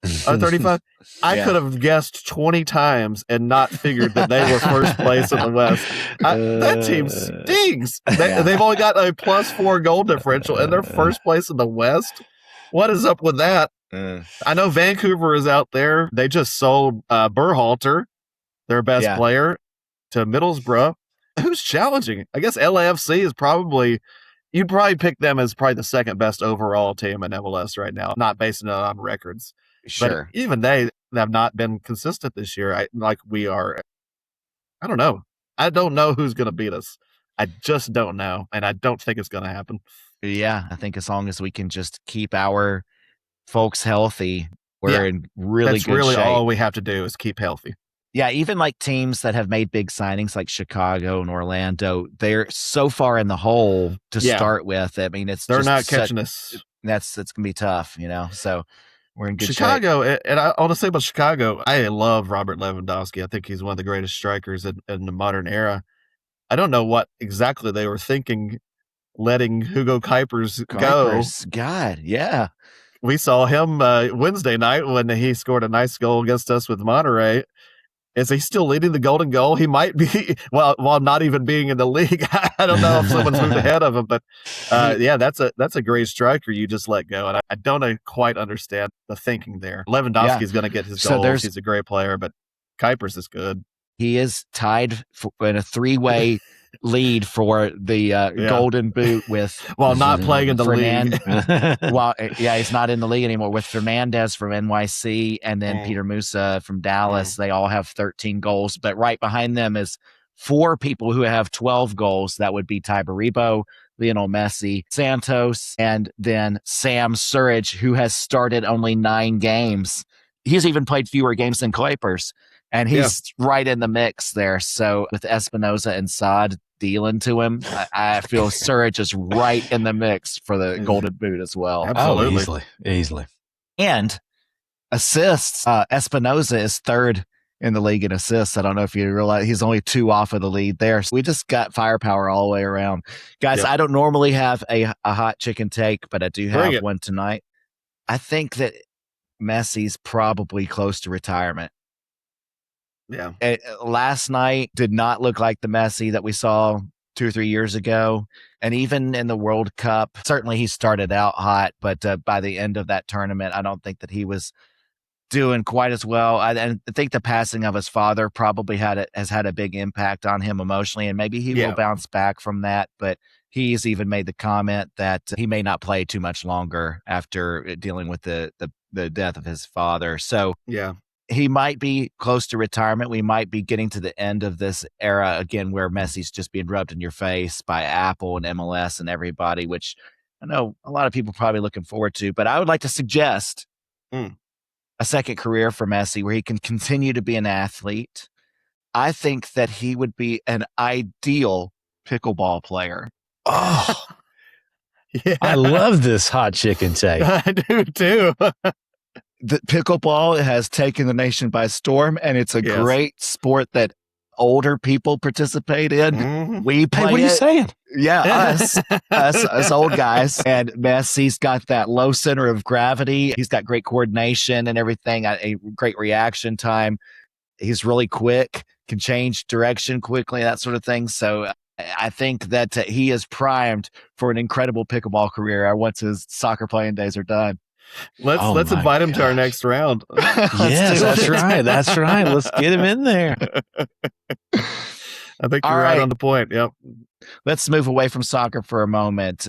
35? I could have guessed 20 times and not figured that they were first place in the West. That team stinks. They've only got a +4 goal differential, and they're first place in the West. What is up with that? I know Vancouver is out there. They just sold Berhalter, their best player, to Middlesbrough. Who's challenging? I guess LAFC is you'd probably pick them as probably the second best overall team in MLS right now, not basing it on records. Sure. But even they have not been consistent this year like we are. I don't know. I don't know who's going to beat us. I just don't know, and I don't think it's going to happen. Yeah, I think as long as we can just keep our folks healthy, we're in really That's good really shape. all we have to do is keep healthy. Yeah, even like teams that have made big signings like Chicago and Orlando, they're so far in the hole to start with. I mean, they're not catching us. It's going to be tough, So we're in good Chicago, shape. and I want to say about Chicago, I love Robert Lewandowski. I think he's one of the greatest strikers in the modern era. I don't know what exactly they were thinking letting Hugo Kuipers go. God, yeah. We saw him Wednesday night when he scored a nice goal against us with Monterrey. Is he still leading the golden goal? He might be, while not even being in the league. I don't know if someone's moved ahead of him, but that's a great striker you just let go. And I don't quite understand the thinking there. Lewandowski's going to get his goals. He's a great player, but Kuipers is good. He is tied in a 3-way lead for the Golden Boot with while not playing in the league. He's not in the league anymore, with Fernandez from NYC and then Peter Musa from Dallas. They all have 13 goals, but right behind them is 4 people who have 12 goals. That would be Ty Baribo, Lionel Messi, Santos, and then Sam Surridge, who has started only 9 games. He's even played fewer games than Kuipers. And he's right in the mix there. So with Espinoza and Saad dealing to him, I feel Surridge is right in the mix for the Golden Boot as well. Absolutely. Easily. And assists, Espinoza is 3rd in the league in assists. I don't know if you realize he's only 2 off of the lead there. So we just got firepower all the way around. Guys, I don't normally have a hot chicken take, but I do have one tonight. I think that Messi's probably close to retirement. Yeah. Last night did not look like the Messi that we saw 2 or 3 years ago. And even in the World Cup, certainly he started out hot, but by the end of that tournament, I don't think that he was doing quite as well. I think the passing of his father probably has had a big impact on him emotionally, and maybe he will bounce back from that. But he's even made the comment that he may not play too much longer after dealing with the death of his father. So he might be close to retirement. We might be getting to the end of this era again, where Messi's just being rubbed in your face by Apple and MLS and everybody, which I know a lot of people probably looking forward to. But I would like to suggest a second career for Messi where he can continue to be an athlete. I think that he would be an ideal pickleball player. Oh, I love this hot chicken take. I do too. The pickleball has taken the nation by storm, and it's a great sport that older people participate in. We play what are you saying? Yeah, us old guys. And Messi's got that low center of gravity. He's got great coordination and everything, a great reaction time. He's really quick, can change direction quickly, that sort of thing. So I think that he is primed for an incredible pickleball career once his soccer playing days are done. Let's invite him to our next round. Yes, that's right. That's right. Let's get him in there. I think you're right on the point. Yep. Let's move away from soccer for a moment.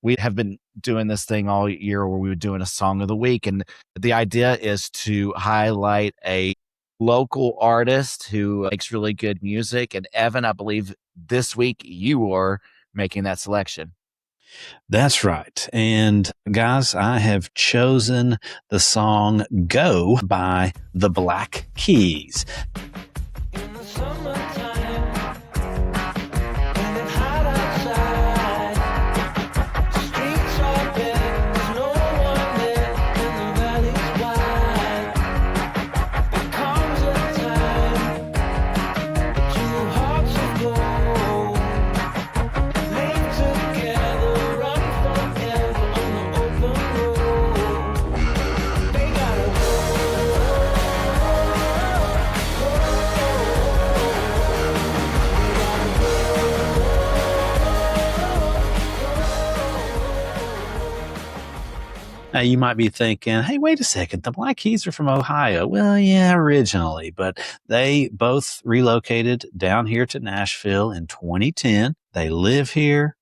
We have been doing this thing all year where we were doing a song of the week. And the idea is to highlight a local artist who makes really good music. And Evan, I believe this week you are making that selection. That's right. And guys, I have chosen the song Go by the Black Keys. In the summertime, when it's hot outside, the streets are bare, there's no one there, and the valley's wide. There comes a time, two hearts of gold, live together, run forever on the open road. They gotta go. Now, you might be thinking, hey, wait a second. The Black Keys are from Ohio. Well, yeah, originally, but they both relocated down here to Nashville in 2010. They live here.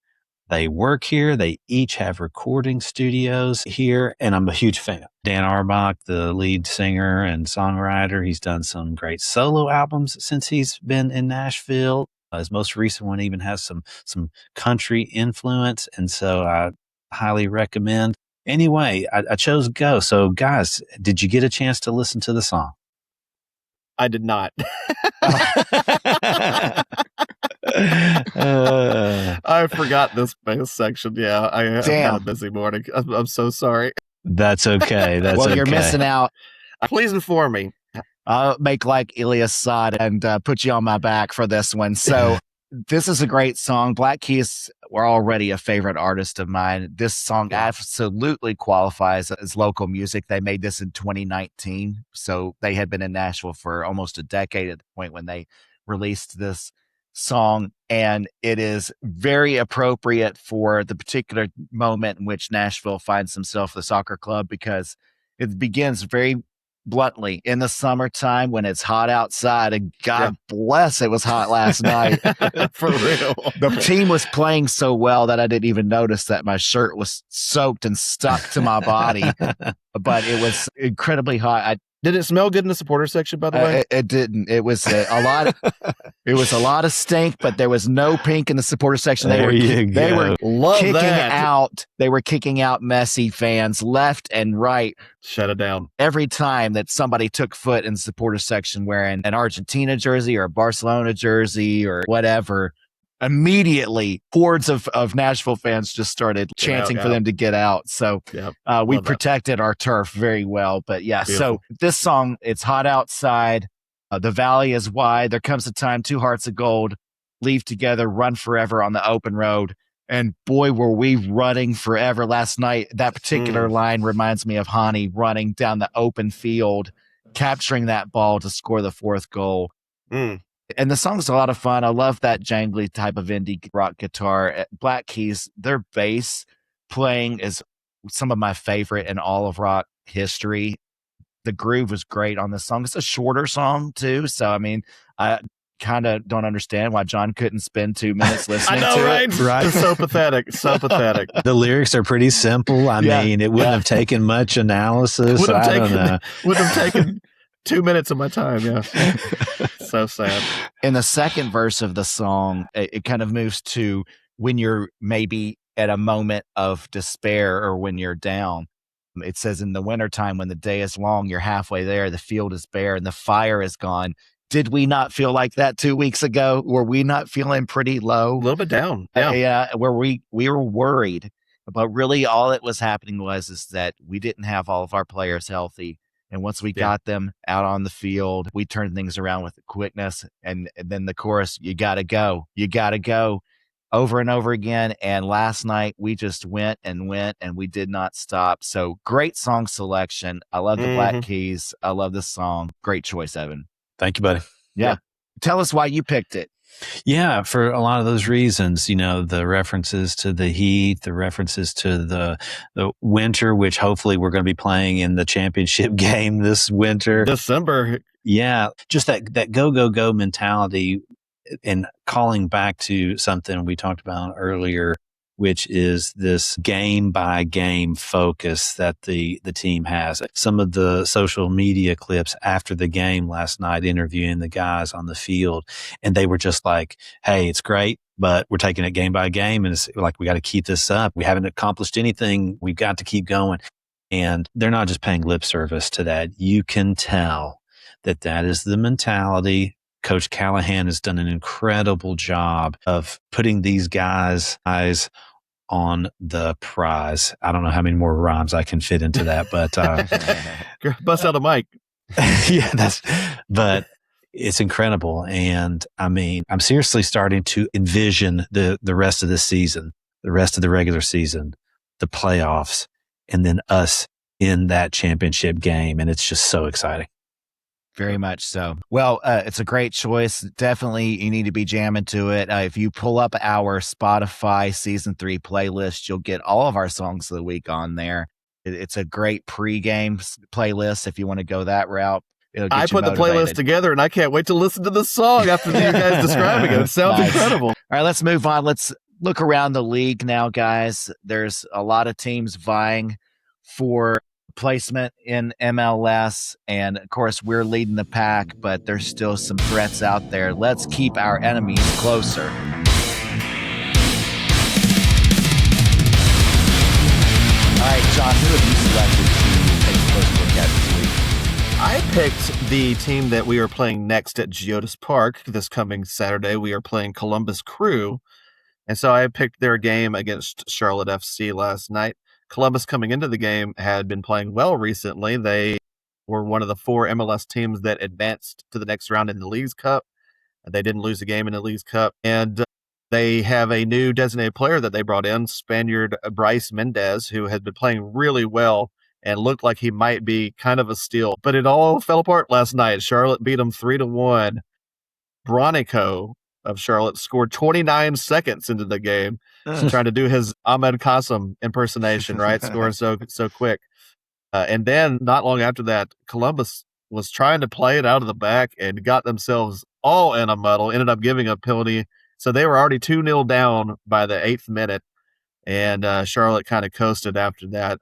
They work here. They each have recording studios here, and I'm a huge fan. Dan Arbach, the lead singer and songwriter, he's done some great solo albums since he's been in Nashville. His most recent one even has some country influence, and so I highly recommend. Anyway, I chose Go. So, guys, did you get a chance to listen to the song? I did not. I forgot this section. Yeah, I had a busy morning. I'm so sorry. That's okay. That's well, okay. You're missing out. Please inform me. I'll make like Elias Saad and put you on my back for this one. So this is a great song. Black Keys were already a favorite artist of mine. This song absolutely qualifies as local music. They made this in 2019. So they had been in Nashville for almost a decade at the point when they released this song. And it is very appropriate for the particular moment in which Nashville finds himself the soccer club, because it begins very bluntly in the summertime when it's hot outside, and God bless, it was hot last night. For real. The team was playing so well that I didn't even notice that my shirt was soaked and stuck to my body, but it was incredibly hot. Did it smell good in the supporter section, by the way? It didn't. It was a lot. It was a lot of stink, but there was no pink in the supporter section. They were kicking out. They were kicking out Messi fans left and right. Shut it down. Every time that somebody took foot in the supporter section wearing an Argentina jersey or a Barcelona jersey or whatever, immediately hordes of Nashville fans just started chanting for them to get out. So we protected our turf very well. But so this song, it's hot outside. The valley is wide. There comes a time, two hearts of gold, leave together, run forever on the open road. And boy, were we running forever last night. That particular line reminds me of Hany running down the open field, capturing that ball to score the fourth goal. And the song's a lot of fun. I love that jangly type of indie rock guitar. Black Keys, their bass playing is some of my favorite in all of rock history. The groove was great on this song. It's a shorter song, too. So, I mean, I kind of don't understand why John couldn't spend 2 minutes listening to it. Right? It's so pathetic. So pathetic. The lyrics are pretty simple. I mean, it wouldn't have taken much analysis. I don't know. Would have taken 2 minutes of my time. Yeah. So sad. In the second verse of the song, it kind of moves to when you're maybe at a moment of despair or when you're down. It says, in the wintertime, when the day is long, you're halfway there, the field is bare, and the fire is gone. Did we not feel like that 2 weeks ago? Were we not feeling pretty low? A little bit down. Where we were worried. But really all that was happening is that we didn't have all of our players healthy. And once we got them out on the field, we turned things around with quickness. And then the chorus, you got to go, over and over again. And last night we just went and we did not stop. So great song selection. I love the Black Keys. I love this song. Great choice, Evan. Thank you, buddy. Yeah. Tell us why you picked it. Yeah, for a lot of those reasons, the references to the heat, the references to the winter, which hopefully we're going to be playing in the championship game this winter. December. Yeah, just that go mentality, and calling back to something we talked about earlier, which is this game by game focus that the team has. Some of the social media clips after the game last night, interviewing the guys on the field, and they were just like, hey, it's great, but we're taking it game by game. And it's like, we got to keep this up. We haven't accomplished anything. We've got to keep going. And they're not just paying lip service to that. You can tell that is the mentality. Coach Callahan has done an incredible job of putting these guys' eyes on the prize. I don't know how many more rhymes I can fit into that, but bust out a mic. Yeah, but it's incredible. And I mean, I'm seriously starting to envision the rest of the season, the rest of the regular season, the playoffs, and then us in that championship game. And it's just so exciting. Very much so. Well, it's a great choice. Definitely, you need to be jamming to it. If you pull up our Spotify Season 3 playlist, you'll get all of our songs of the week on there. It's a great pregame playlist if you want to go that route. I put the playlist together, and I can't wait to listen to the song after you guys describing it. It sounds incredible. All right, let's move on. Let's look around the league now, guys. There's a lot of teams vying for placement in MLS, and of course we're leading the pack, but there's still some threats out there. Let's keep our enemies closer. All right, John, who have you selected to take a closer look at this week? I picked the team that we are playing next at Geodis Park this coming Saturday. We are playing Columbus Crew, and so I picked their game against Charlotte FC last night. Columbus, coming into the game, had been playing well recently. They were one of the 4 MLS teams that advanced to the next round in the Leagues Cup. They didn't lose a game in the Leagues Cup. And they have a new designated player that they brought in, Spaniard Bryce Mendez, who had been playing really well and looked like he might be kind of a steal. But it all fell apart last night. Charlotte beat them 3-1. Bronico of Charlotte scored 29 seconds into the game, trying to do his Ahmed Qasim impersonation, right? Scoring so quick. And then not long after that, Columbus was trying to play it out of the back and got themselves all in a muddle, ended up giving a penalty. So they were already 2-0 down by the 8th minute, and Charlotte kind of coasted after that.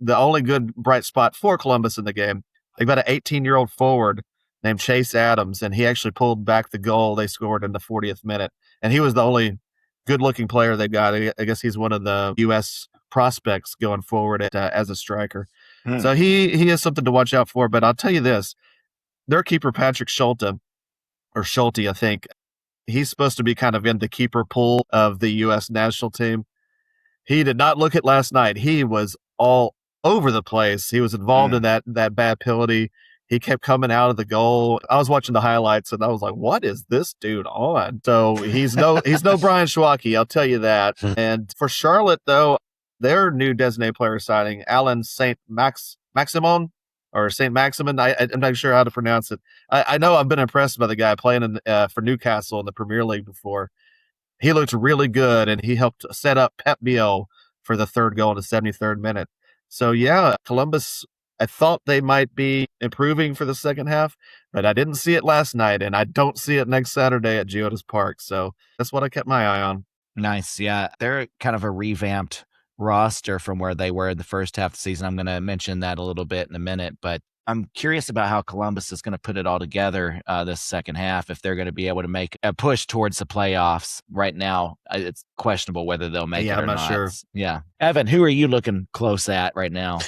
The only good bright spot for Columbus in the game, they got an 18-year-old forward named Chase Adams, and he actually pulled back the goal they scored in the 40th minute. And he was the only good-looking player they got. I guess he's one of the U.S. prospects going forward as a striker. So he is something to watch out for. But I'll tell you this, their keeper, Patrick Schulte, I think, he's supposed to be kind of in the keeper pool of the U.S. national team. He did not look it last night. He was all over the place. He was involved in that bad penalty. He kept coming out of the goal. I was watching the highlights, and I was like, what is this dude on? So he's no Brian Schwacke, I'll tell you that. And for Charlotte, though, their new designated player signing, Alan Saint-Maximin, or St. Maximin, I'm not sure how to pronounce it. I know I've been impressed by the guy playing for Newcastle in the Premier League before. He looked really good, and he helped set up Pep Biel for the 3rd goal in the 73rd minute. So, yeah, Columbus, I thought they might be improving for the second half, but I didn't see it last night, and I don't see it next Saturday at Geodis Park. So that's what I kept my eye on. Nice. Yeah. They're kind of a revamped roster from where they were in the first half of the season. I'm going to mention that a little bit in a minute, but I'm curious about how Columbus is going to put it all together this second half, if they're going to be able to make a push towards the playoffs. Right now, it's questionable whether they'll make it or I'm not sure. Yeah. Evan, who are you looking close at right now?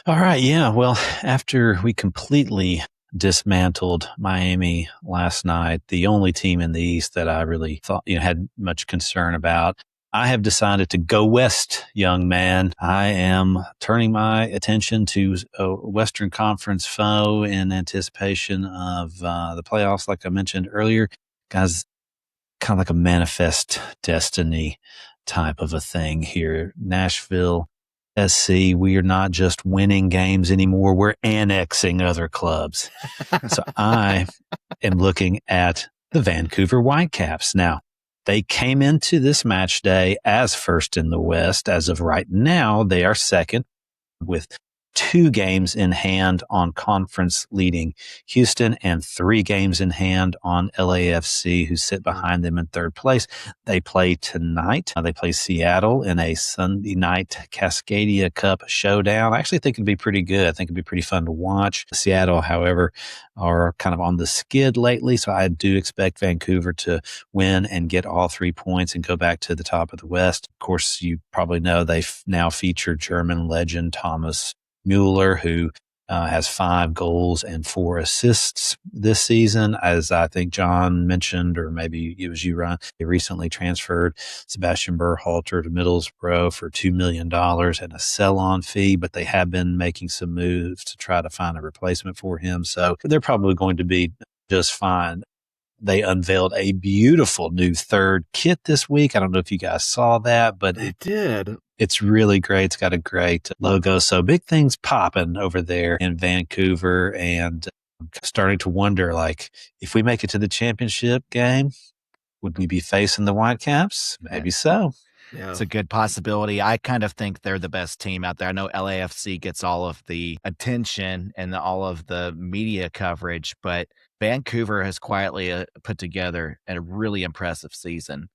All right. Yeah. Well, after we completely dismantled Miami last night, the only team in the East that I really thought, had much concern about, I have decided to go west, young man. I am turning my attention to a Western Conference foe in anticipation of the playoffs, like I mentioned earlier. Guys, kind of like a manifest destiny type of a thing here. Nashville SC, we are not just winning games anymore. We're annexing other clubs. So I am looking at the Vancouver Whitecaps. Now, they came into this match day as first in the West. As of right now, they are second with 2 games in hand on conference leading Houston and 3 games in hand on LAFC, who sit behind them in third place. They play tonight. They play Seattle in a Sunday night Cascadia Cup showdown. I actually think it'd be pretty good. I think it'd be pretty fun to watch. Seattle, however, are kind of on the skid lately, so I do expect Vancouver to win and get all 3 points and go back to the top of the West. Of course, you probably know they now feature German legend Thomas Mueller, who has 5 goals and 4 assists this season. As I think John mentioned, or maybe it was you, Ron, they recently transferred Sebastian Berhalter to Middlesbrough for $2 million and a sell-on fee, but they have been making some moves to try to find a replacement for him. So they're probably going to be just fine. They unveiled a beautiful new third kit this week. I don't know if you guys saw that, but They did. It's really great. It's got a great logo. So big things popping over there in Vancouver, and I'm starting to wonder, like, if we make it to the championship game, would we be facing the Whitecaps? Maybe so. Yeah. It's a good possibility. I kind of think they're the best team out there. I know LAFC gets all of the attention and all of the media coverage, but Vancouver has quietly put together a really impressive season.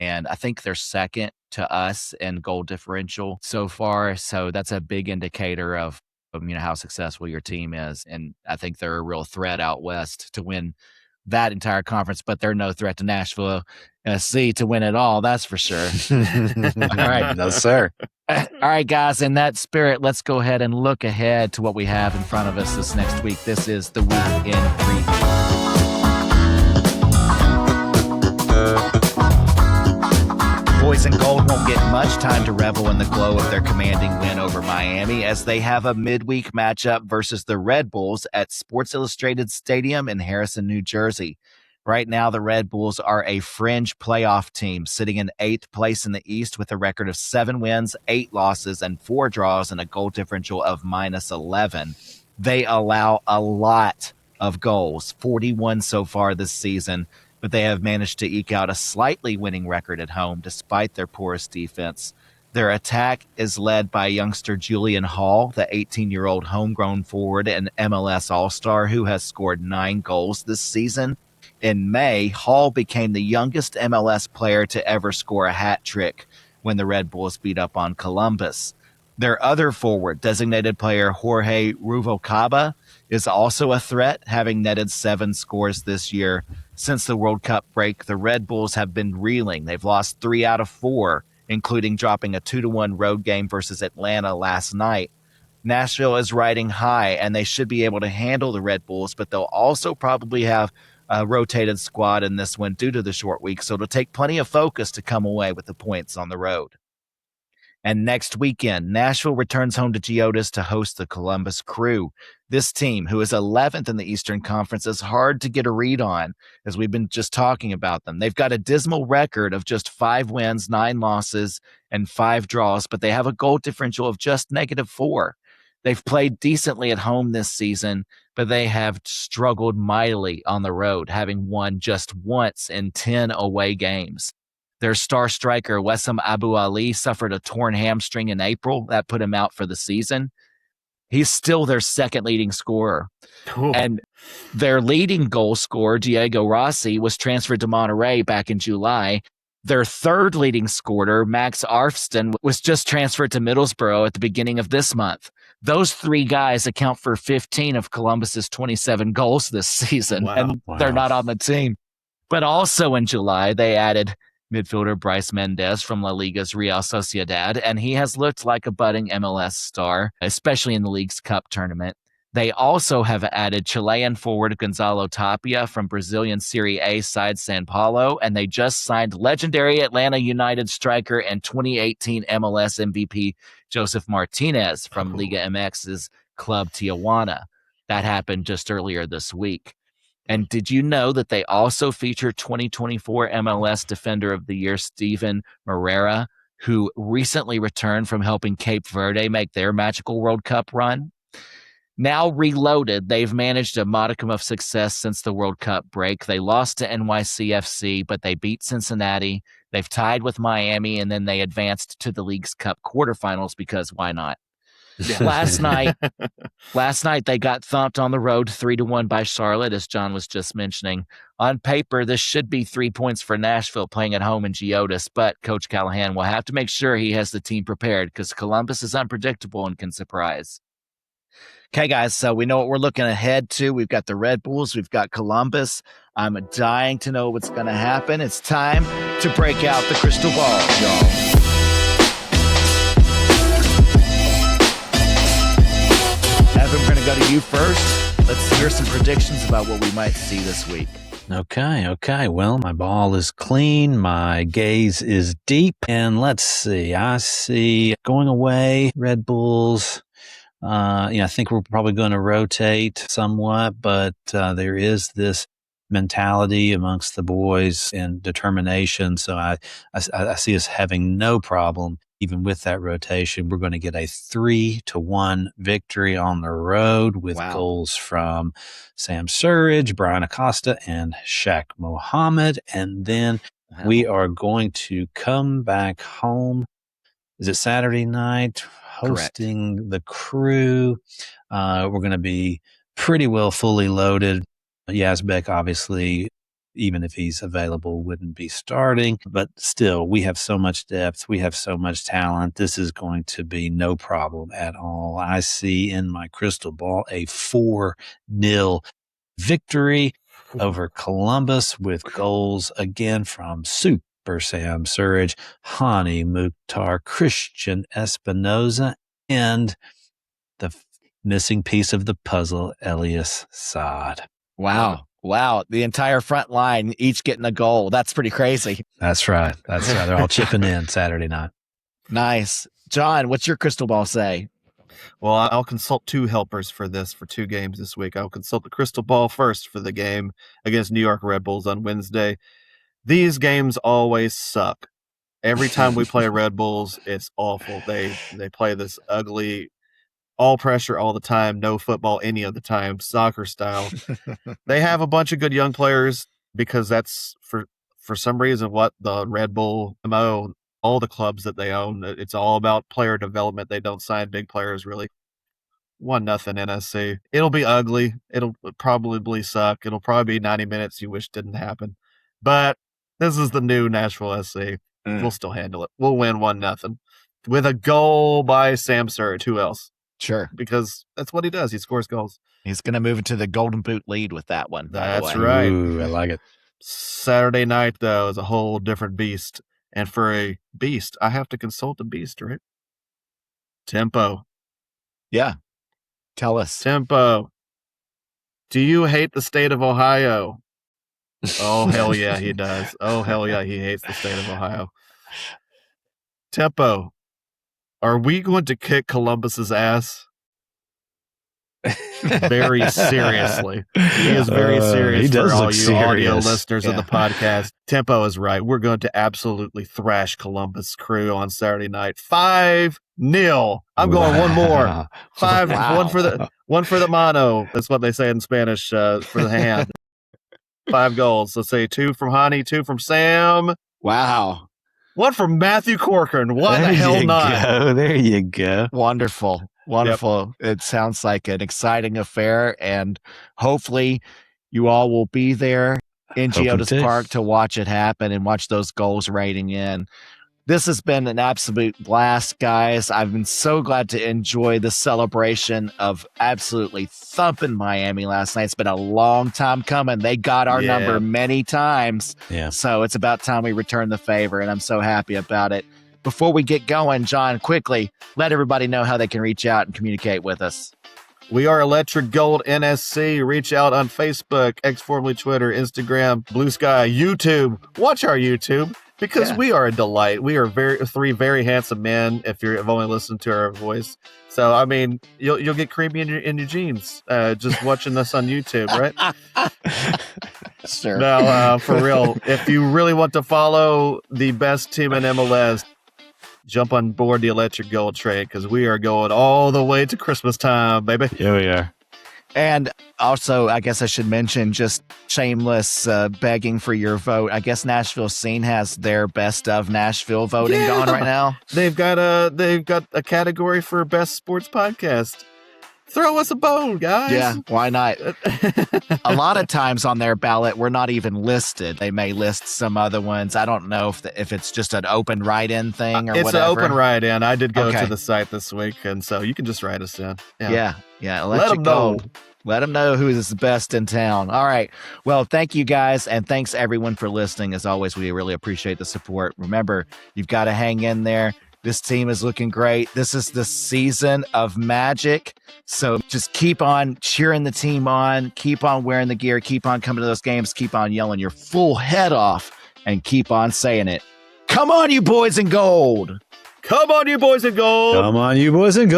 And I think they're second to us in goal differential so far. So that's a big indicator of how successful your team is. And I think they're a real threat out west to win that entire conference, but they're no threat to Nashville SC to win it all. That's for sure. All right. No, sir. All right, guys, in that spirit, let's go ahead and look ahead to what we have in front of us this next week. This is the Week in Preview. Boys in Gold won't get much time to revel in the glow of their commanding win over Miami, as they have a midweek matchup versus the Red Bulls at Sports Illustrated Stadium in Harrison, New Jersey. Right now, the Red Bulls are a fringe playoff team, sitting in 8th place in the East with a record of 7 wins, 8 losses, and 4 draws, and a goal differential of -11. They allow a lot of goals, 41 so far this season, but they have managed to eke out a slightly winning record at home despite their porous defense. Their attack is led by youngster Julian Hall, the 18-year-old homegrown forward and MLS All-Star who has scored 9 goals this season. In May, Hall became the youngest MLS player to ever score a hat trick when the Red Bulls beat up on Columbus. Their other forward, designated player Jorge Ruvalcaba, is also a threat, having netted 7 scores this year. Since the World Cup break, the Red Bulls have been reeling. They've lost 3 out of 4, including dropping a 2-1 road game versus Atlanta last night. Nashville is riding high, and they should be able to handle the Red Bulls, but they'll also probably have a rotated squad in this one due to the short week, so it'll take plenty of focus to come away with the points on the road. And next weekend, Nashville returns home to Geodis to host the Columbus Crew. This team, who is 11th in the Eastern Conference, is hard to get a read on, as we've been just talking about them. They've got a dismal record of just 5 wins, 9 losses, and 5 draws, but they have a goal differential of just -4. They've played decently at home this season, but they have struggled mightily on the road, having won just once in 10 away games. Their star striker, Wessam Abu Ali, suffered a torn hamstring in April. That put him out for the season. He's still their second leading scorer. Cool. And their leading goal scorer, Diego Rossi, was transferred to Monterrey back in July. Their third leading scorer, Max Arfston, was just transferred to Middlesbrough at the beginning of this month. Those 3 guys account for 15 of Columbus's 27 goals this season, and they're not on the team. But also in July, they added midfielder Bryce Mendez from La Liga's Real Sociedad, and he has looked like a budding MLS star, especially in the League's Cup tournament. They also have added Chilean forward Gonzalo Tapia from Brazilian Serie A side São Paulo, and they just signed legendary Atlanta United striker and 2018 MLS MVP Joseph Martinez from Liga MX's club Tijuana. That happened just earlier this week. And did you know that they also feature 2024 MLS Defender of the Year Steven Moreira, who recently returned from helping Cape Verde make their magical World Cup run? Now reloaded, they've managed a modicum of success since the World Cup break. They lost to NYCFC, but they beat Cincinnati. They've tied with Miami, and then they advanced to the League's Cup quarterfinals because why not? Last night they got thumped on the road 3-1 by Charlotte, as John was just mentioning. On paper, this should be 3 points for Nashville playing at home in Geodis, but Coach Callahan will have to make sure he has the team prepared because Columbus is unpredictable and can surprise. Okay, guys, so we know what we're looking ahead to. We've got the Red Bulls. We've got Columbus. I'm dying to know what's going to happen. It's time to break out the crystal ball, y'all. Evan, we're going to go to you first. Let's hear some predictions about what we might see this week. Okay. Well, my ball is clean. My gaze is deep. And let's see. I see going away, Red Bulls. I think we're probably going to rotate somewhat, but there is this mentality amongst the boys and determination. So I see us having no problem, even with that rotation. We're going to get a 3-1 victory on the road with goals from Sam Surridge, Brian Acosta, and Shaq Mohammed. And then we are going to come back home. Is it Saturday night? Hosting Correct. the Crew. We're going to be pretty well fully loaded. Yazbek, obviously, even if he's available, wouldn't be starting. But still, we have so much depth. We have so much talent. This is going to be no problem at all. I see in my crystal ball a 4-0 victory over Columbus with goals again from Super Sam Surridge, Hany Mukhtar, Christian Espinoza, and the missing piece of the puzzle, Elias Saad. Wow. The entire front line, each getting a goal. That's pretty crazy. That's right. They're all chipping in Saturday night. Nice. John, what's your crystal ball say? Well, I'll consult two helpers for 2 games this week. I'll consult the crystal ball first for the game against New York Red Bulls on Wednesday. These games always suck. Every time we play Red Bulls, it's awful. They play this ugly, all pressure all the time, no football any of the time, soccer style. They have a bunch of good young players because that's for some reason what the Red Bull MO, all the clubs that they own, it's all about player development. They don't sign big players really. 1-0 NSC. It'll be ugly. It'll probably suck. It'll probably be 90 minutes you wish didn't happen. But this is the new Nashville SC. We'll still handle it. We'll win 1-0 with a goal by Sam Surridge. Who else? Sure. Because that's what he does. He scores goals. He's going to move into the Golden Boot lead with that one. That's right. Ooh, I like it. Saturday night, though, is a whole different beast. And for a beast, I have to consult a beast, right? Tempo. Yeah. Tell us. Tempo. Do you hate the state of Ohio? Oh, hell yeah, he does. Oh, hell yeah, he hates the state of Ohio. Tempo, are we going to kick Columbus's ass? Very seriously. He is very serious for all you audio listeners of the podcast. Tempo is right. We're going to absolutely thrash Columbus Crew on Saturday night. 5-0. I'm going one more. 5, one for the mano. That's what they say in Spanish for the hand. 5 goals. Let's say 2 from Hany, 2 from Sam. Wow. 1 from Matthew Corcoran. Why the hell not? There you go. Wonderful. It sounds like an exciting affair, and hopefully you all will be there in Geodis Park to watch it happen and watch those goals raining in. This has been an absolute blast, guys. I've been so glad to enjoy the celebration of absolutely thumping Miami last night. It's been a long time coming. They got our number many times. Yeah. So it's about time we return the favor, and I'm so happy about it. Before we get going, John, quickly, let everybody know how they can reach out and communicate with us. We are Electric Gold NSC. Reach out on Facebook, formerly Twitter, Instagram, Blue Sky, YouTube. Watch our YouTube. Because we are a delight. We are 3 very handsome men. If you've only listened to our voice, so I mean, you'll get creepy in your jeans just watching us on YouTube, right? Sure. Now, for real, if you really want to follow the best team in MLS, jump on board the Electric Gold train because we are going all the way to Christmas time, baby. Here we are. And also, I guess I should mention, just shameless begging for your vote. I guess Nashville Scene has their best of Nashville voting going right now. They've got a category for best sports podcast. Throw us a bone, guys. Yeah, why not? A lot of times on their ballot, we're not even listed. They may list some other ones. I don't know if it's just an open write-in thing or it's whatever. It's an open write-in. I did go Okay. to the site this week, and so you can just write us in. Yeah. Let them know. Let them know who is the best in town. All right. Well, thank you guys, and thanks everyone for listening. As always, we really appreciate the support. Remember, you've got to hang in there. This team is looking great. This is the season of magic. So just keep on cheering the team on. Keep on wearing the gear. Keep on coming to those games. Keep on yelling your full head off and keep on saying it. Come on, you boys in gold. Come on, you boys in gold. Come on, you boys and go!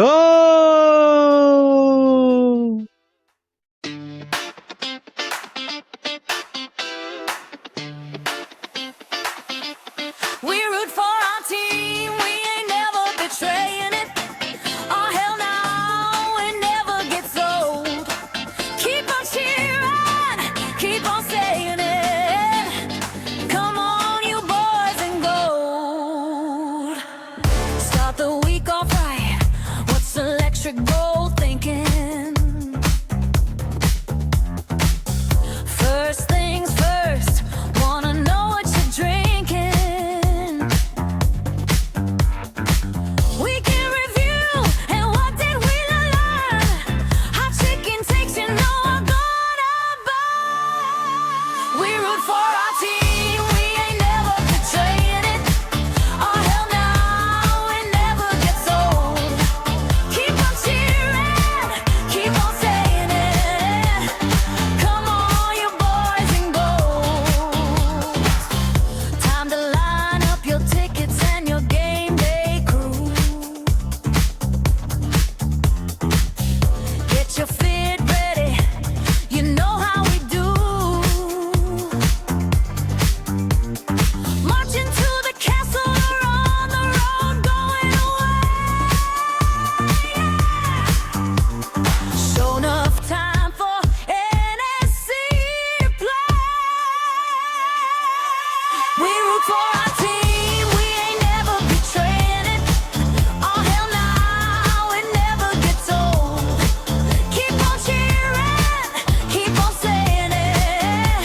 We root for our team, we ain't never betraying it. Oh hell no, it never gets old. Keep on cheering, keep on saying it. Come on, you boys in gold. Start the week off right. What's electric gold thinking? First things first, wanna know what you're drinking. We can review, and what did we learn? Hot chicken takes, you know I'm gonna burn. We root for our team, we ain't never betraying it. Oh hell no, it never gets old. Keep on cheering, keep on saying it. Come on, you boys in gold. Time to line up your tickets and your game day crew. Get your fit ready, you know how we do. Marching to the castle or on the road going away. Show enough time for NSC to play. We root for our team, we ain't never betraying it. Oh hell no, it never gets old. Keep on cheering, keep on saying it.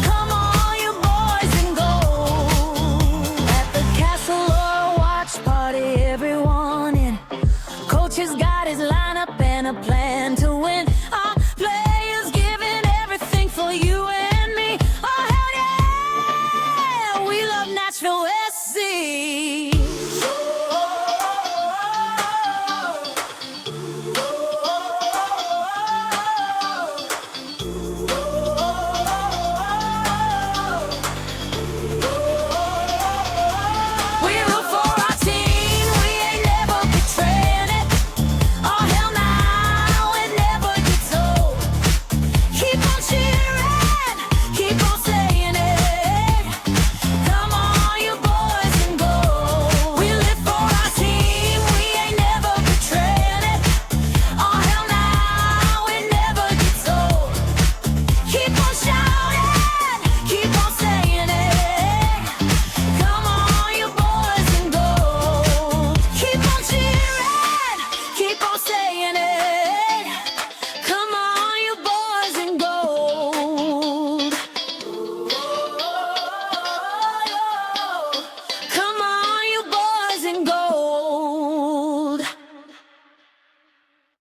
Come on, you boys in gold. At the castle or a watch party, everyone in. Coach has got his lineup and a plan